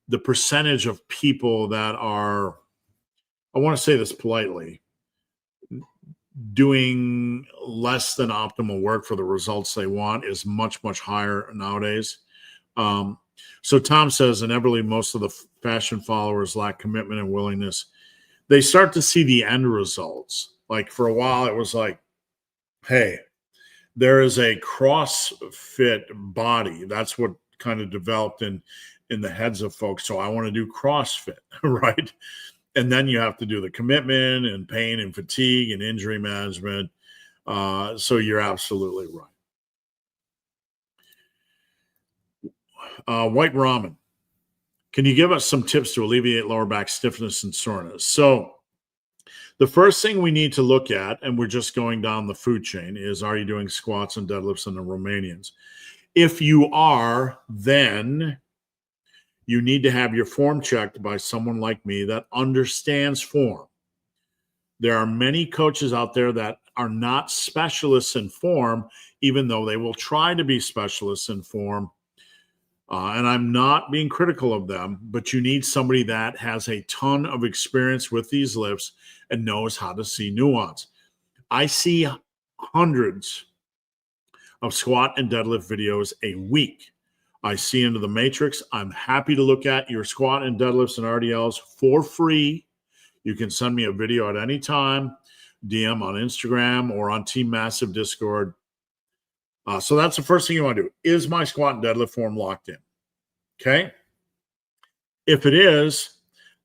S1: the percentage of people that are, I want to say this politely, doing less than optimal work for the results they want is much, much higher nowadays. So Tom says, inevitably, most of the fashion followers lack commitment and willingness. They start to see the end results. Like for a while, it was like, hey, there is a CrossFit body. That's what kind of developed in the heads of folks. So I want to do CrossFit, right? And then you have to do the commitment and pain and fatigue and injury management. So you're absolutely right. White Ramen. Can you give us some tips to alleviate lower back stiffness and soreness? So the first thing we need to look at, and we're just going down the food chain, is are you doing squats and deadlifts in the Romanians? If you are, then you need to have your form checked by someone like me that understands form. There are many coaches out there that are not specialists in form, even though they will try to be specialists in form. And I'm not being critical of them, but you need somebody that has a ton of experience with these lifts and knows how to see nuance. I see hundreds of squat and deadlift videos a week. I see into the matrix. I'm happy to look at your squat and deadlifts and RDLs for free. You can send me a video at any time, DM on Instagram or on Team Massive Discord. So that's the first thing you want to do. Is my squat and deadlift form locked in? Okay. If it is,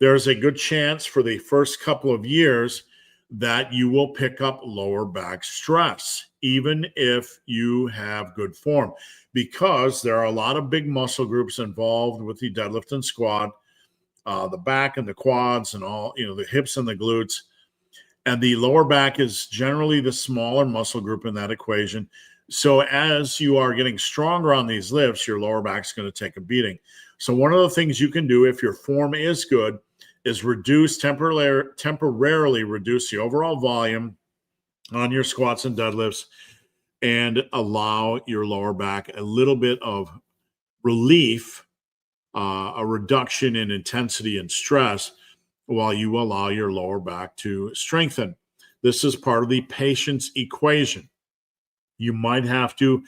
S1: there's a good chance for the first couple of years that you will pick up lower back stress, even if you have good form, because there are a lot of big muscle groups involved with the deadlift and squat, the back and the quads and all, the hips and the glutes. And the lower back is generally the smaller muscle group in that equation. So as you are getting stronger on these lifts, your lower back's going to take a beating. So one of the things you can do if your form is good is temporarily reduce the overall volume on your squats and deadlifts and allow your lower back a little bit of relief, a reduction in intensity and stress while you allow your lower back to strengthen. This is part of the patience equation. You might have to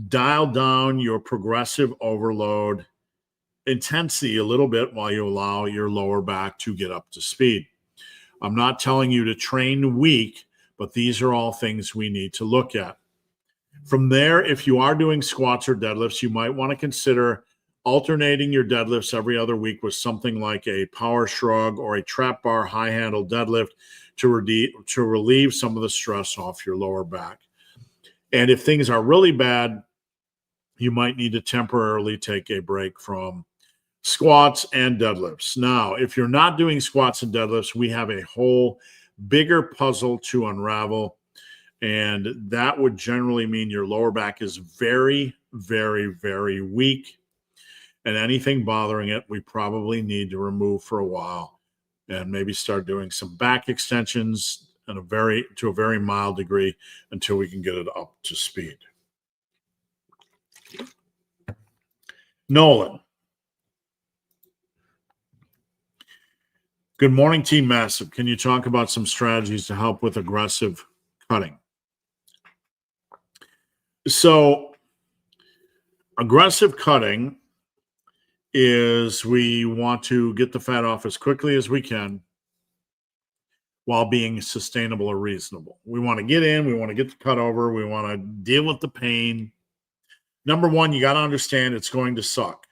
S1: dial down your progressive overload intensity a little bit while you allow your lower back to get up to speed. I'm not telling you to train weak, but these are all things we need to look at. From there, if you are doing squats or deadlifts, you might want to consider alternating your deadlifts every other week with something like a power shrug or a trap bar high handle deadlift to relieve some of the stress off your lower back. And if things are really bad, you might need to temporarily take a break from squats and deadlifts. Now, if you're not doing squats and deadlifts, we have a whole bigger puzzle to unravel. And that would generally mean your lower back is very, very, very weak. And anything bothering it, we probably need to remove for a while and maybe start doing some back extensions to a very mild degree until we can get it up to speed. Nolan. Good morning, Team Massive. Can you talk about some strategies to help with aggressive cutting? So aggressive cutting is we want to get the fat off as quickly as we can while being sustainable or reasonable. We want to get in, we want to get the cut over, we want to deal with the pain. Number one, you got to understand it's going to suck.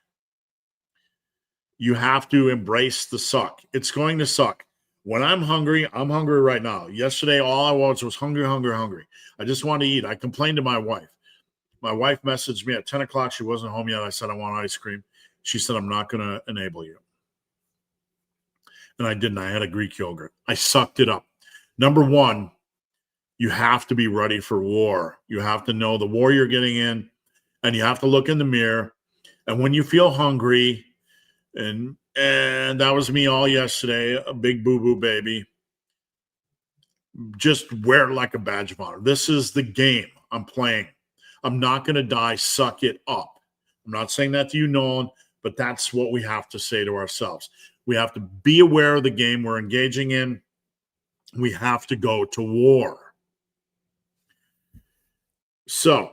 S1: You have to embrace the suck. It's going to suck. When I'm hungry right now. Yesterday, all I was hungry. I just wanted to eat. I complained to my wife. My wife messaged me at 10 o'clock. She wasn't home yet. I said, I want ice cream. She said, I'm not going to enable you. And I didn't. I had a Greek yogurt. I sucked it up. Number one, you have to be ready for war. You have to know the war you're getting in, and you have to look in the mirror. And when you feel hungry, and that was me all yesterday, a big boo-boo baby, just wear it like a badge of honor. This is the game I'm playing. I'm not going to die. Suck it up. I'm not saying that to you, Nolan, but that's what we have to say to ourselves. We have to be aware of the game we're engaging in. We have to go to war. So,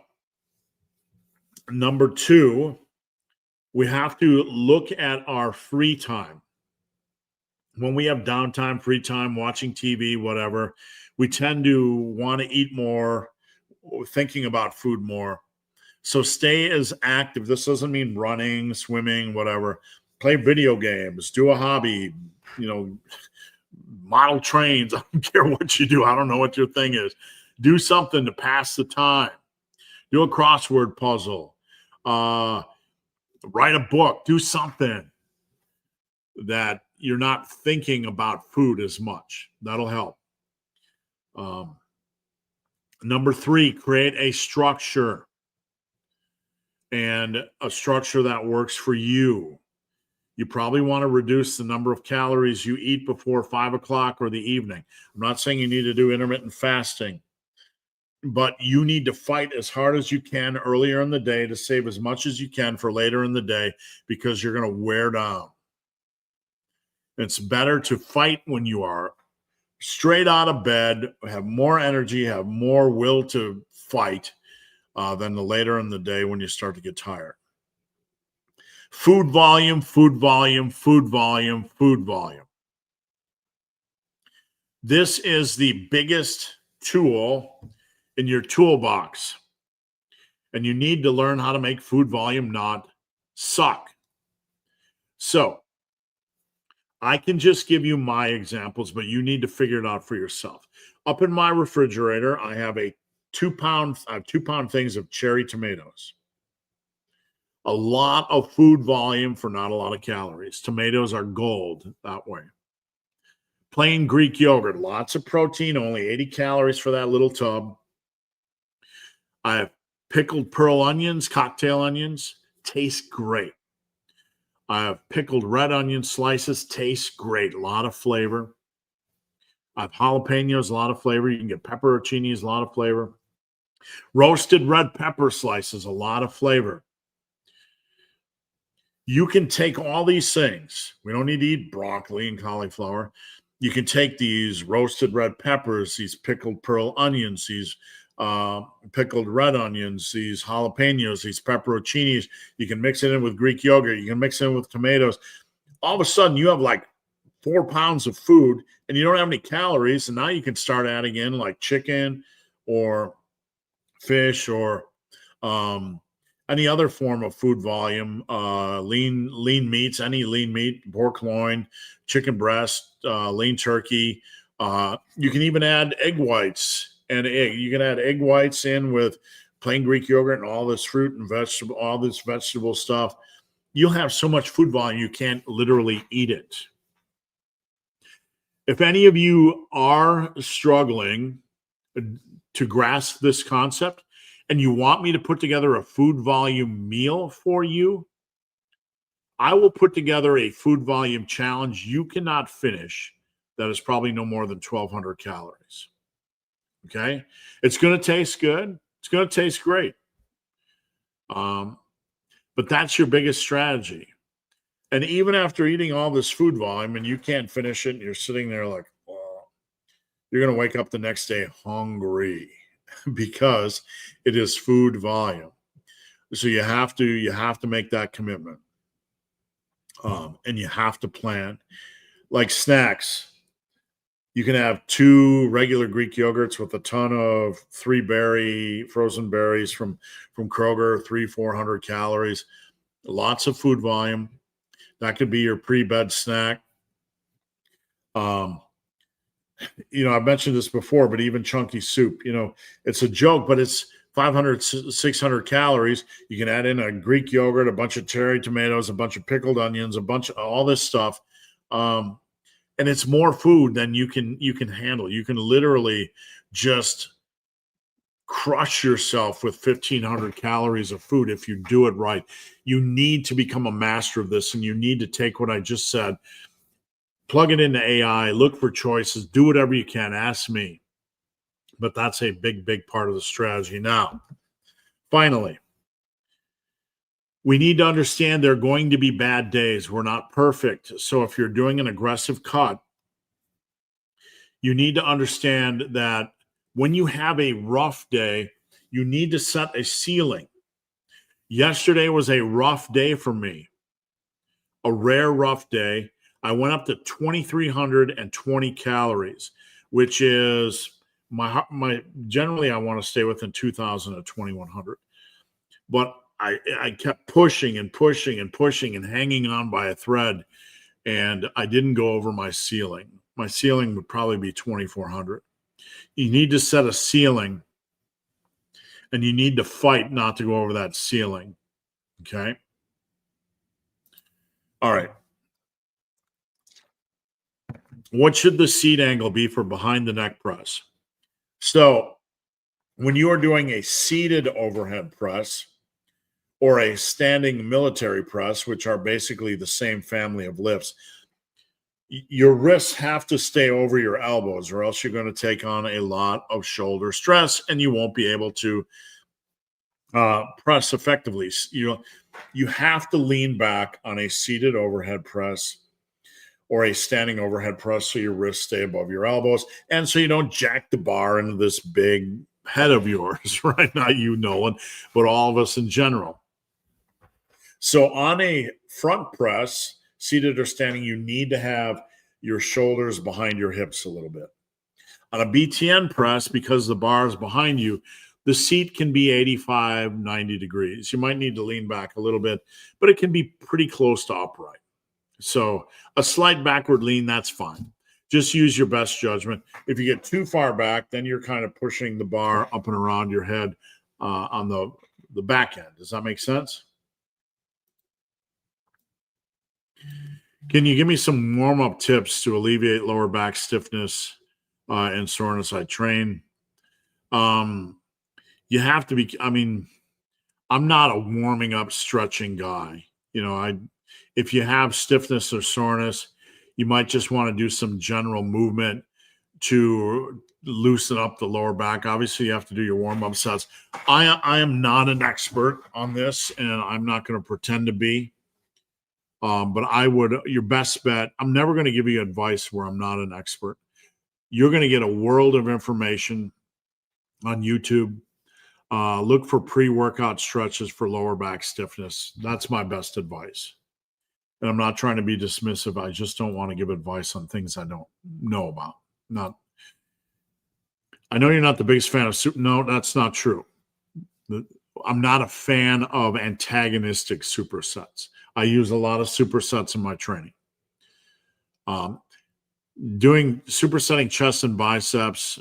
S1: number two, We have to look at our free time. When we have downtime, free time, watching TV, whatever, we tend to want to eat more, thinking about food more. So stay as active. This doesn't mean running, swimming, whatever. Play video games, do a hobby, model trains. I don't care what you do. I don't know what your thing is. Do something to pass the time. Do a crossword puzzle. Write a book. Do something that you're not thinking about food as much. That'll help. Number 3, create a structure, and a structure that works for you. You probably want to reduce the number of calories you eat before 5 o'clock or the evening. I'm not saying you need to do intermittent fasting, but you need to fight as hard as you can earlier in the day to save as much as you can for later in the day, because you're going to wear down. It's better to fight when you are straight out of bed, have more energy, have more will to fight than the later in the day when you start to get tired. Food volume, food volume, food volume, food volume. This is the biggest tool in your toolbox. And you need to learn how to make food volume not suck. So I can just give you my examples, but you need to figure it out for yourself. Up in my refrigerator, I have 2-pound things of cherry tomatoes. A lot of food volume for not a lot of calories. Tomatoes are gold that way. Plain Greek yogurt, lots of protein, only 80 calories for that little tub. I have pickled pearl onions, cocktail onions, taste great. I have pickled red onion slices, taste great, a lot of flavor. I have jalapenos, a lot of flavor. You can get pepperoncinis, a lot of flavor. Roasted red pepper slices, a lot of flavor. You can take all these things. We don't need to eat broccoli and cauliflower. You can take these roasted red peppers, these pickled pearl onions, these pickled red onions, these jalapenos, these pepperoncinis. You can mix it in with Greek yogurt. You can mix it in with tomatoes. All of a sudden, you have like 4 pounds of food, and you don't have any calories. And now you can start adding in like chicken or fish or any other form of food volume, lean meats, any lean meat, pork loin, chicken breast, lean turkey. You can even add egg whites and egg. You can add egg whites in with plain Greek yogurt and all this fruit and vegetable, all this vegetable stuff. You'll have so much food volume you can't literally eat it. If any of you are struggling to grasp this concept, and you want me to put together a food volume meal for you, I will put together a food volume challenge you cannot finish that is probably no more than 1,200 calories. Okay? It's going to taste good. It's going to taste great. But that's your biggest strategy. And even after eating all this food volume and you can't finish it and you're sitting there like, oh, you're going to wake up the next day hungry. Because it is food volume. So you have to make that commitment. And you have to plan. Like snacks, you can have 2 regular Greek yogurts with a ton of 3 frozen berries from Kroger, 300-400 calories, lots of food volume. That could be your pre-bed snack. I've mentioned this before, but even chunky soup, it's a joke, but it's 500, 600 calories. You can add in a Greek yogurt, a bunch of cherry tomatoes, a bunch of pickled onions, a bunch of all this stuff. And it's more food than you can handle. You can literally just crush yourself with 1,500 calories of food if you do it right. You need to become a master of this, and you need to take what I just said, plug it into AI, look for choices, do whatever you can, ask me. But that's a big, big part of the strategy. Now, finally, we need to understand there are going to be bad days. We're not perfect. So if you're doing an aggressive cut, you need to understand that when you have a rough day, you need to set a ceiling. Yesterday was a rough day for me, a rare rough day. I went up to 2,320 calories, which is my generally I want to stay within 2,000 to 2,100. But I kept pushing and pushing and pushing and hanging on by a thread, and I didn't go over my ceiling. My ceiling would probably be 2,400. You need to set a ceiling, and you need to fight not to go over that ceiling. Okay? All right. What should the seat angle be for behind the neck press? So when you are doing a seated overhead press or a standing military press, which are basically the same family of lifts, your wrists have to stay over your elbows, or else you're going to take on a lot of shoulder stress and you won't be able to press effectively. You have to lean back on a seated overhead press or a standing overhead press so your wrists stay above your elbows and so you don't jack the bar into this big head of yours, right? Not you, Nolan, but all of us in general. So on a front press, seated or standing, you need to have your shoulders behind your hips a little bit. On a BTN press, because the bar is behind you, the seat can be 85, 90 degrees. You might need to lean back a little bit, but it can be pretty close to upright. So a slight backward lean, that's fine. Just use your best judgment. If you get too far back, then you're kind of pushing the bar up and around your head on the back end. Does that make sense? Can you give me some warm-up tips to alleviate lower back stiffness and soreness? I train. You have to be, I'm not a warming up stretching guy. If you have stiffness or soreness, you might just want to do some general movement to loosen up the lower back. Obviously, you have to do your warm-up sets. I am not an expert on this, and I'm not going to pretend to be. But your best bet, I'm never going to give you advice where I'm not an expert. You're going to get a world of information on YouTube. Look for pre-workout stretches for lower back stiffness. That's my best advice. And I'm not trying to be dismissive. I just don't want to give advice on things I don't know about. I know you're not the biggest fan of super. No, that's not true. I'm not a fan of antagonistic supersets. I use a lot of supersets in my training. Doing supersetting chest and biceps,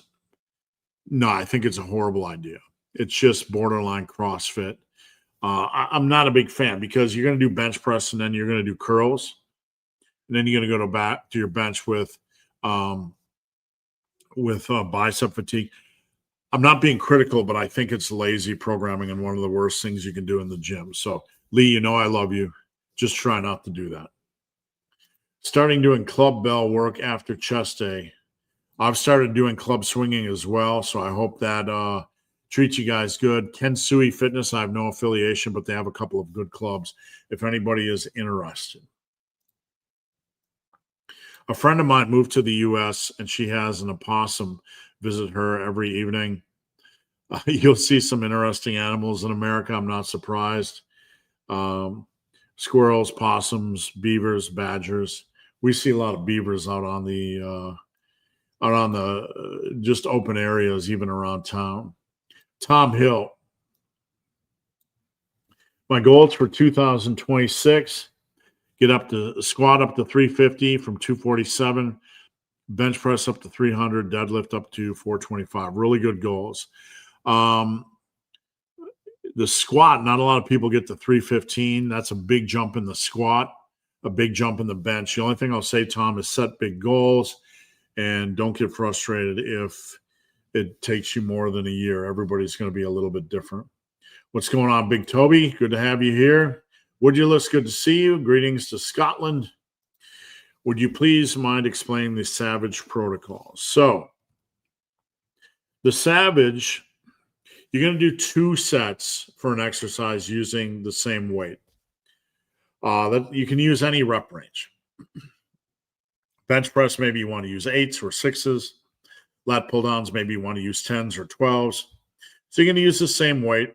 S1: no, I think it's a horrible idea. It's just borderline CrossFit. I'm not a big fan because you're going to do bench press and then you're going to do curls. And then you're going to go back to your bench with bicep fatigue. I'm not being critical, but I think it's lazy programming and one of the worst things you can do in the gym. So, Lee, I love you. Just try not to do that. Starting doing club bell work after chest day. I've started doing club swinging as well, so I hope that treats you guys good. Kensui Fitness, I have no affiliation, but they have a couple of good clubs if anybody is interested. A friend of mine moved to the U.S., and she has an opossum visit her every evening. You'll see some interesting animals in America. I'm not surprised. Squirrels, possums, beavers, badgers. We see a lot of beavers out on the just open areas, even around town. Tom Hill. My goals for 2026: squat up to 350 from 247, bench press up to 300, deadlift up to 425. Really good goals. The squat, not a lot of people get to 315. That's a big jump in the squat, a big jump in the bench. The only thing I'll say, Tom, is set big goals and don't get frustrated if it takes you more than a year. Everybody's going to be a little bit different. What's going on, Big Toby? Good to have you here. Woodulus, good to see you. Greetings to Scotland. Would you please mind explaining the Savage protocol? So, the Savage, you're going to do 2 sets for an exercise using the same weight. That you can use any rep range. Bench press, maybe you want to use 8s or 6s. Lat pull downs, maybe you want to use 10s or 12s. So you're going to use the same weight.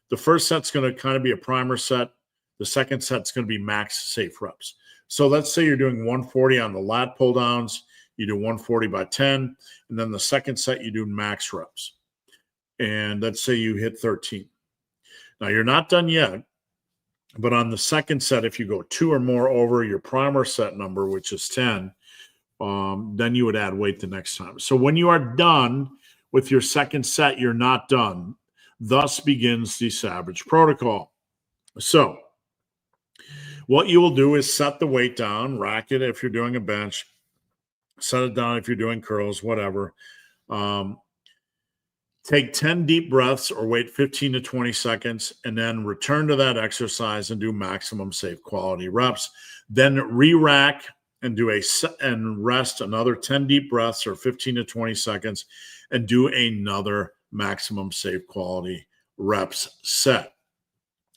S1: The first set's going to kind of be a primer set. The second set's going to be max safe reps. So let's say you're doing 140 on the lat pull downs. You do 140 by 10. And then the second set, you do max reps. And let's say you hit 13. Now, you're not done yet. But on the second set, if you go 2 or more over your primer set number, which is 10, then you would add weight the next time. So when you are done with your second set, you're not done. Thus begins the Savage Protocol. So what you will do is set the weight down, rack it if you're doing a bench, set it down if you're doing curls, whatever. Take 10 deep breaths or wait 15 to 20 seconds, and then return to that exercise and do maximum safe quality reps. Then re-rack and and rest another 10 deep breaths or 15 to 20 seconds and do another maximum safe quality reps set.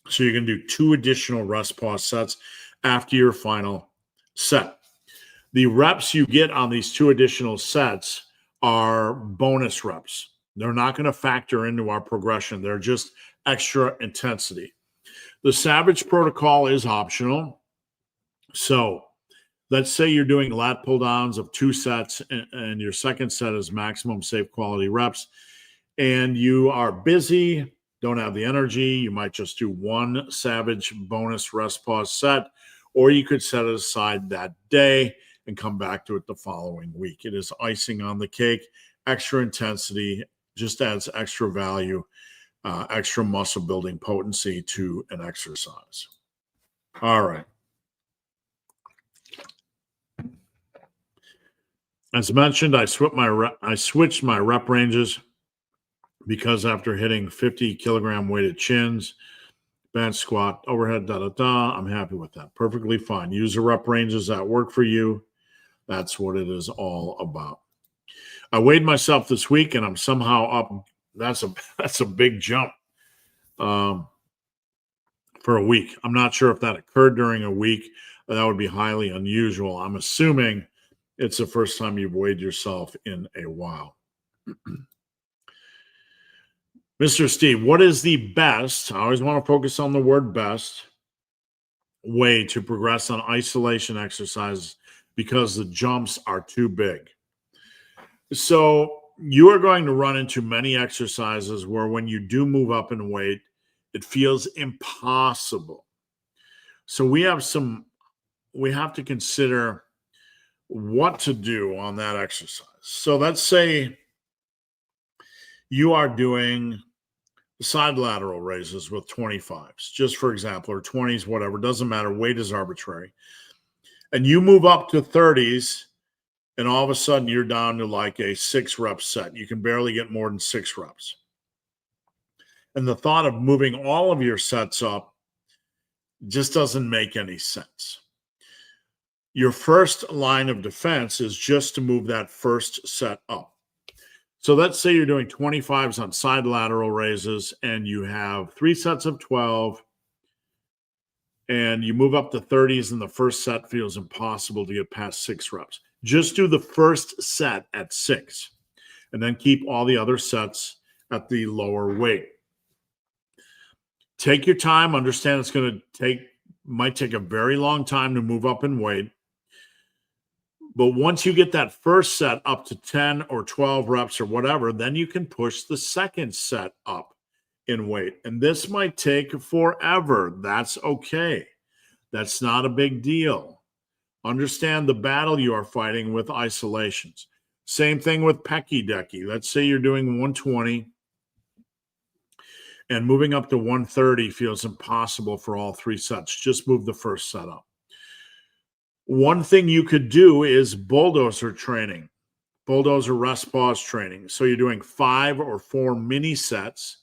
S1: So you're going to do 2 additional rest pause sets after your final set. The reps you get on these 2 additional sets are bonus reps. They're not going to factor into our progression. They're just extra intensity. The Savage Protocol is optional. So let's say you're doing lat pull downs of 2 sets and your second set is maximum safe quality reps, and you are busy, don't have the energy. You might just do 1 Savage bonus rest pause set, or you could set it aside that day and come back to it the following week. It is icing on the cake, extra intensity, just adds extra value, extra muscle building potency to an exercise. All right. As mentioned, I switched my rep ranges because after hitting 50 kilogram weighted chins, bench, squat, overhead, I'm happy with that. Perfectly fine. Use the rep ranges that work for you. That's what it is all about. I weighed myself this week, and I'm somehow up. That's a big jump for a week. I'm not sure if that occurred during a week. That would be highly unusual. I'm assuming it's the first time you've weighed yourself in a while. Mr. Steve, what is the best, I always want to focus on the word best, way to progress on isolation exercises because the jumps are too big? So you are going to run into many exercises where when you do move up in weight, it feels impossible. So we have to consider what to do on that exercise. So let's say you are doing side lateral raises with 25s, just for example, or 20s, whatever, doesn't matter. Weight is arbitrary. And you move up to 30s, and all of a sudden you're down to like a 6 rep set. You can barely get more than 6 reps. And the thought of moving all of your sets up just doesn't make any sense. Your first line of defense is just to move that first set up. So let's say you're doing 25s on side lateral raises and you have 3 sets of 12 and you move up to 30s and the first set feels impossible to get past 6 reps. Just do the first set at 6 and then keep all the other sets at the lower weight. Take your time. Understand it's might take a very long time to move up in weight. But once you get that first set up to 10 or 12 reps or whatever, then you can push the second set up in weight. And this might take forever. That's okay. That's not a big deal. Understand the battle you are fighting with isolations. Same thing with Pecky Decky. Let's say you're doing 120 and moving up to 130 feels impossible for all 3 sets. Just move the first set up. One thing you could do is bulldozer training, bulldozer rest pause training. So you're doing 5 or 4 mini sets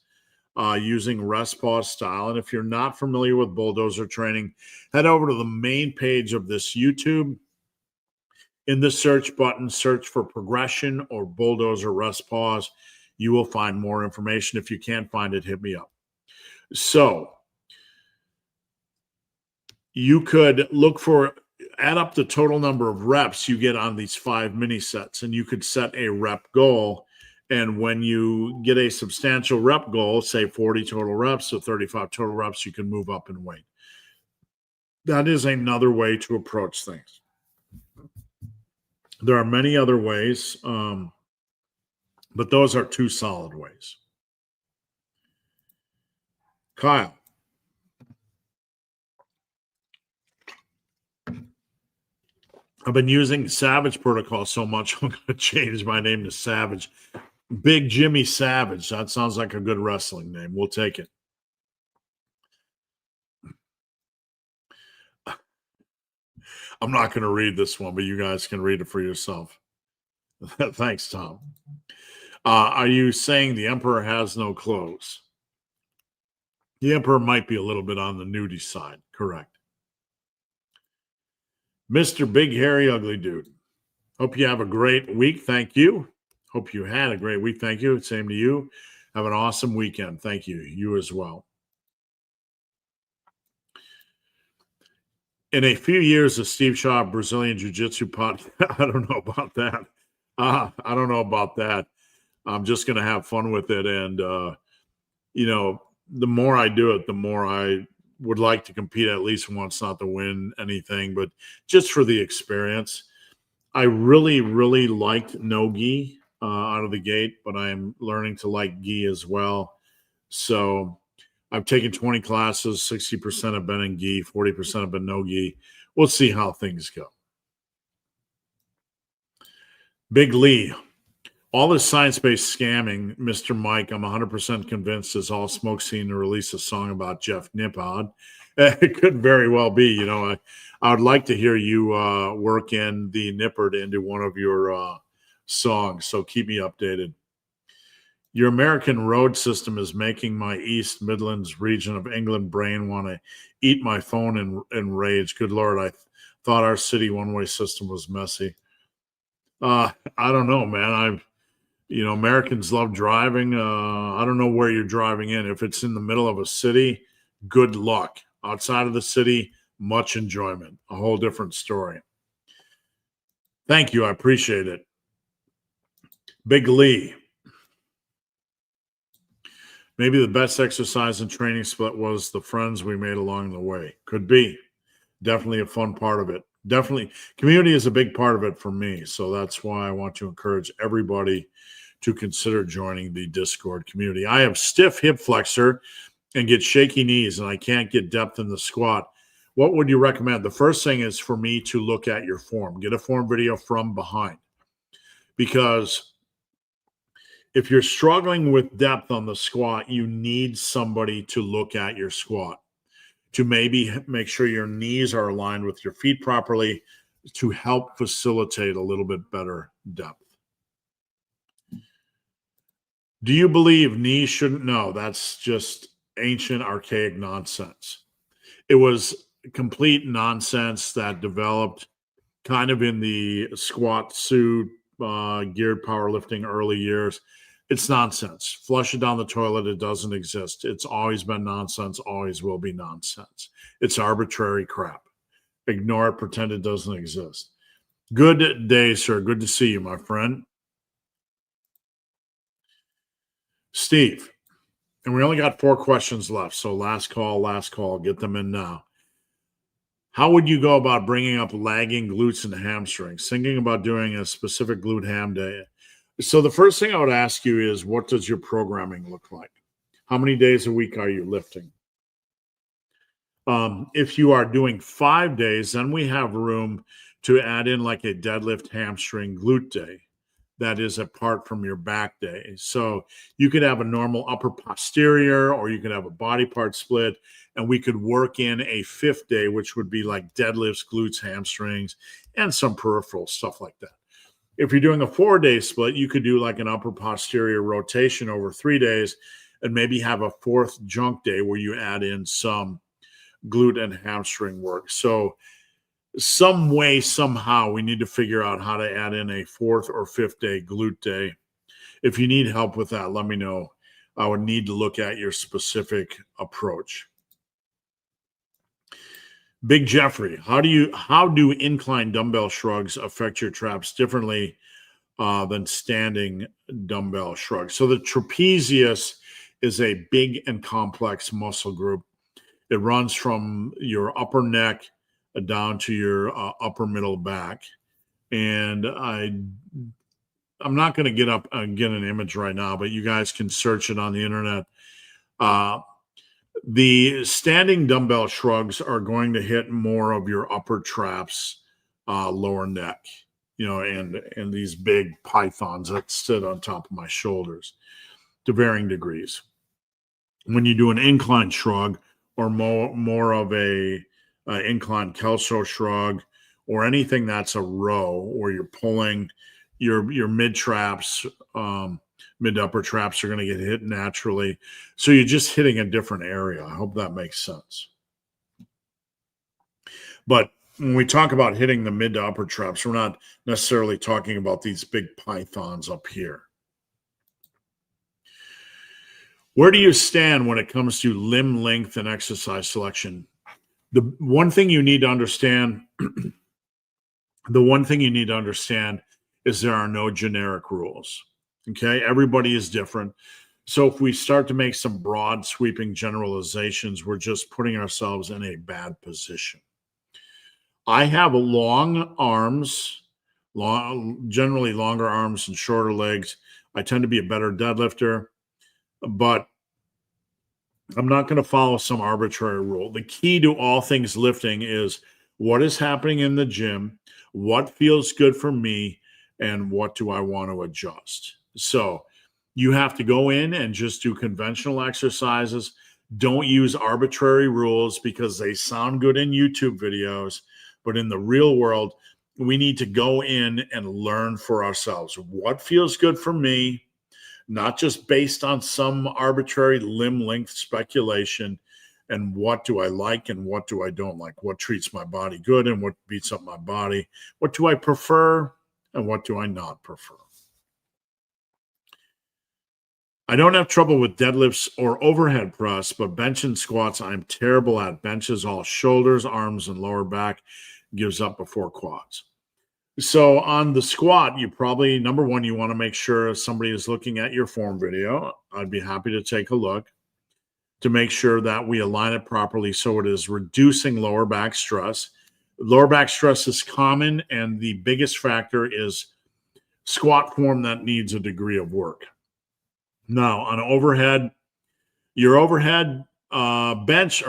S1: using rest pause style. And if you're not familiar with bulldozer training, head over to the main page of this YouTube. In the search button, search for progression or bulldozer rest pause. You will find more information. If you can't find it, hit me up. So you could add up the total number of reps you get on these 5 mini sets, and you could set a rep goal And when you get a substantial rep goal, say 40 total reps or 35 total reps, you can move up in weight. That is another way to approach things. There are many other ways, but those are two solid ways. Kyle. I've been using Savage Protocol so much, I'm going to change my name to Savage. Big Jimmy Savage. That sounds like a good wrestling name. We'll take it. I'm not going to read this one, but you guys can read it for yourself. Thanks, Tom. Are you saying the Emperor has no clothes? The Emperor might be a little bit on the nudie side. Correct. Mr. Big Hairy Ugly Dude. Hope you have a great week. Thank you. Hope you had a great week. Thank you. Same to you. Have an awesome weekend. Thank you. You as well. In a few years, the Steve Shaw Brazilian Jiu-Jitsu podcast. I don't know about that. I don't know about that. I'm just going to have fun with it. And, the more I do it, the more I would like to compete at least once, not to win anything, but just for the experience. I really, really liked no gi out of the gate, but I'm learning to like gi as well. So I've taken 20 classes, 60% have been in gi, 40% have been no gi. We'll see how things go. Big Lee. All this science-based scamming, Mr. Mike, I'm 100% convinced is all smoke scene to release a song about Jeff Nippon. It could very well be. I would like to hear you work in the Nippert into one of your songs, so keep me updated. Your American road system is making my East Midlands region of England brain want to eat my phone in rage. Good Lord, I thought our city one-way system was messy. I don't know, man. Americans love driving. I don't know where you're driving in. If it's in the middle of a city, good luck. Outside of the city, much enjoyment. A whole different story. Thank you. I appreciate it. Big Lee. Maybe the best exercise and training split was the friends we made along the way. Could be. Definitely a fun part of it. Definitely. Community is a big part of it for me. So that's why I want to encourage everybody to consider joining the Discord community. I have stiff hip flexor and get shaky knees, and I can't get depth in the squat. What would you recommend? The first thing is for me to look at your form. Get a form video from behind. Because if you're struggling with depth on the squat, you need somebody to look at your squat to maybe make sure your knees are aligned with your feet properly to help facilitate a little bit better depth. Do you believe knees shouldn't? No, that's just ancient, archaic nonsense. It was complete nonsense that developed kind of in the squat suit, geared powerlifting early years. It's nonsense. Flush it down the toilet. It doesn't exist. It's always been nonsense, always will be nonsense. It's arbitrary crap. Ignore it, pretend it doesn't exist. Good day, sir. Good to see you, my friend. Steve, and we only got 4 questions left, so last call. Get them in now. How would you go about bringing up lagging glutes and hamstrings? Thinking about doing a specific glute ham day. So the first thing I would ask you is, what does your programming look like? How many days a week are you lifting? If you are doing 5 days, then we have room to add in like a deadlift hamstring glute day that is apart from your back day. So you could have a normal upper posterior, or you could have a body part split, and we could work in a 5th day, which would be like deadlifts, glutes, hamstrings, and some peripheral stuff like that. If you're doing a 4-day split, you could do like an upper posterior rotation over 3 days and maybe have a 4th junk day where you add in some glute and hamstring work. So some way, somehow, we need to figure out how to add in a 4th or 5th day glute day. If you need help with that, let me know. I would need to look at your specific approach. Big Jeffrey, how do incline dumbbell shrugs affect your traps differently than standing dumbbell shrugs. So the trapezius is a big and complex muscle group. It runs from your upper neck down to your upper middle back. And I'm not going to get up and get an image right now, but you guys can search it on the internet. The standing dumbbell shrugs are going to hit more of your upper traps, lower neck, and these big pythons that sit on top of my shoulders to varying degrees. When you do an incline shrug or more of a incline Kelso shrug or anything that's a row where you're pulling your mid traps, mid upper traps are going to get hit naturally. So you're just hitting a different area. I hope that makes sense. But when we talk about hitting the mid to upper traps, we're not necessarily talking about these big pythons up here. Where do you stand when it comes to limb length and exercise selection? The one thing you need to understand is there are no generic rules. Okay, everybody is different. So if we start to make some broad sweeping generalizations, we're just putting ourselves in a bad position. I have long arms, generally longer arms and shorter legs. I tend to be a better deadlifter, but I'm not going to follow some arbitrary rule. The key to all things lifting is what is happening in the gym, what feels good for me, and what do I want to adjust. So you have to go in and just do conventional exercises. Don't use arbitrary rules because they sound good in YouTube videos, but in the real world, we need to go in and learn for ourselves. What feels good for me, not just based on some arbitrary limb length speculation, and what do I like and what do I don't like? What treats my body good and what beats up my body? What do I prefer and what do I not prefer? I don't have trouble with deadlifts or overhead press, but bench and squats I'm terrible at. Benches all shoulders, arms, and lower back, gives up before quads. So on the squat, you probably, number one, you want to make sure somebody is looking at your form video. I'd be happy to take a look to make sure that we align it properly so it is reducing lower back stress. Lower back stress is common, and the biggest factor is squat form that needs a degree of work. Now, on overhead, your overhead bench,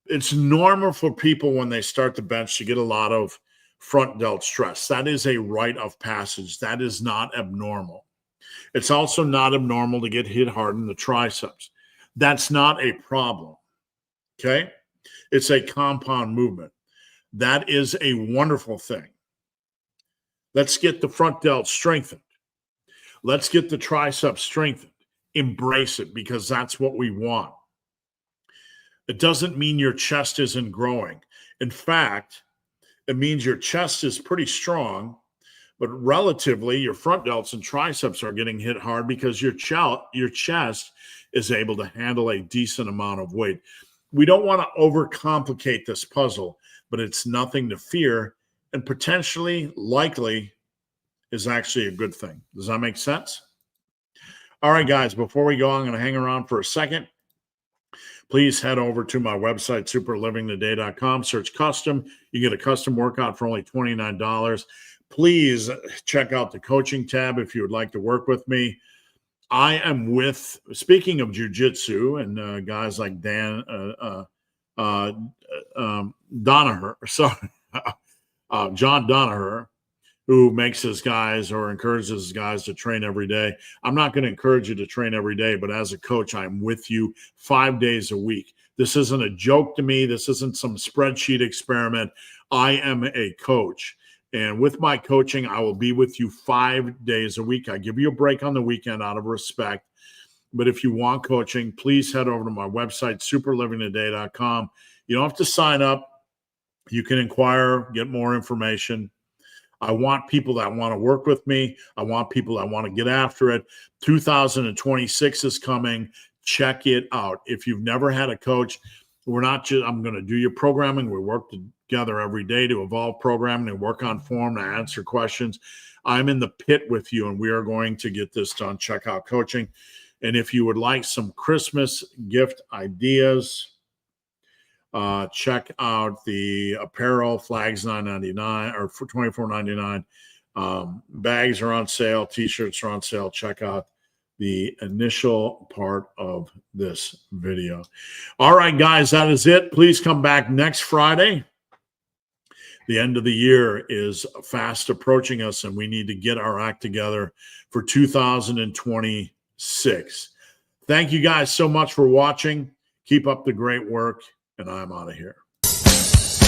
S1: it's normal for people when they start the bench to get a lot of front delt stress. That is a rite of passage. That is not abnormal. It's also not abnormal to get hit hard in the triceps. That's not a problem, okay? It's a compound movement. That is a wonderful thing. Let's get the front delt strengthened. Let's get the triceps strengthened. Embrace it because that's what we want. It doesn't mean your chest isn't growing. In fact, it means your chest is pretty strong, but relatively your front delts and triceps are getting hit hard because your chest is able to handle a decent amount of weight. We don't want to overcomplicate this puzzle, but it's nothing to fear and potentially likely is actually a good thing. Does that make sense? All right, guys, before we go, I'm going to hang around for a second. Please head over to my website, superlivingtoday.com, search custom. You get a custom workout for only $29. Please check out the coaching tab if you would like to work with me. I am with, speaking of jiu-jitsu and guys like John Danaher, who makes his guys or encourages his guys to train every day. I'm not going to encourage you to train every day, but as a coach, I'm with you 5 days a week. This isn't a joke to me. This isn't some spreadsheet experiment. I am a coach. And with my coaching, I will be with you 5 days a week. I give you a break on the weekend out of respect. But if you want coaching, please head over to my website, superlivingtoday.com. You don't have to sign up. You can inquire, get more information. I want people that want to work with me. I want people that want to get after it. 2026 is coming. Check it out. If you've never had a coach, we're not just, I'm going to do your programming. We work together every day to evolve programming and work on form to answer questions. I'm in the pit with you, and we are going to get this done. Check out coaching. And if you would like some Christmas gift ideas, check out the apparel. Flags $9.99 or for $24.99. Bags are on sale. T-shirts are on sale. Check out the initial part of this video. All right, guys, that is it. Please come back next Friday. The end of the year is fast approaching us, and we need to get our act together for 2026. Thank you guys so much for watching. Keep up the great work, and I'm out of here.
S2: It's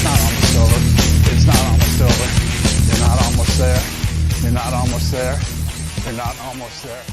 S2: not almost over. It's not almost over. You're not almost there. You're not almost there. You're not almost there.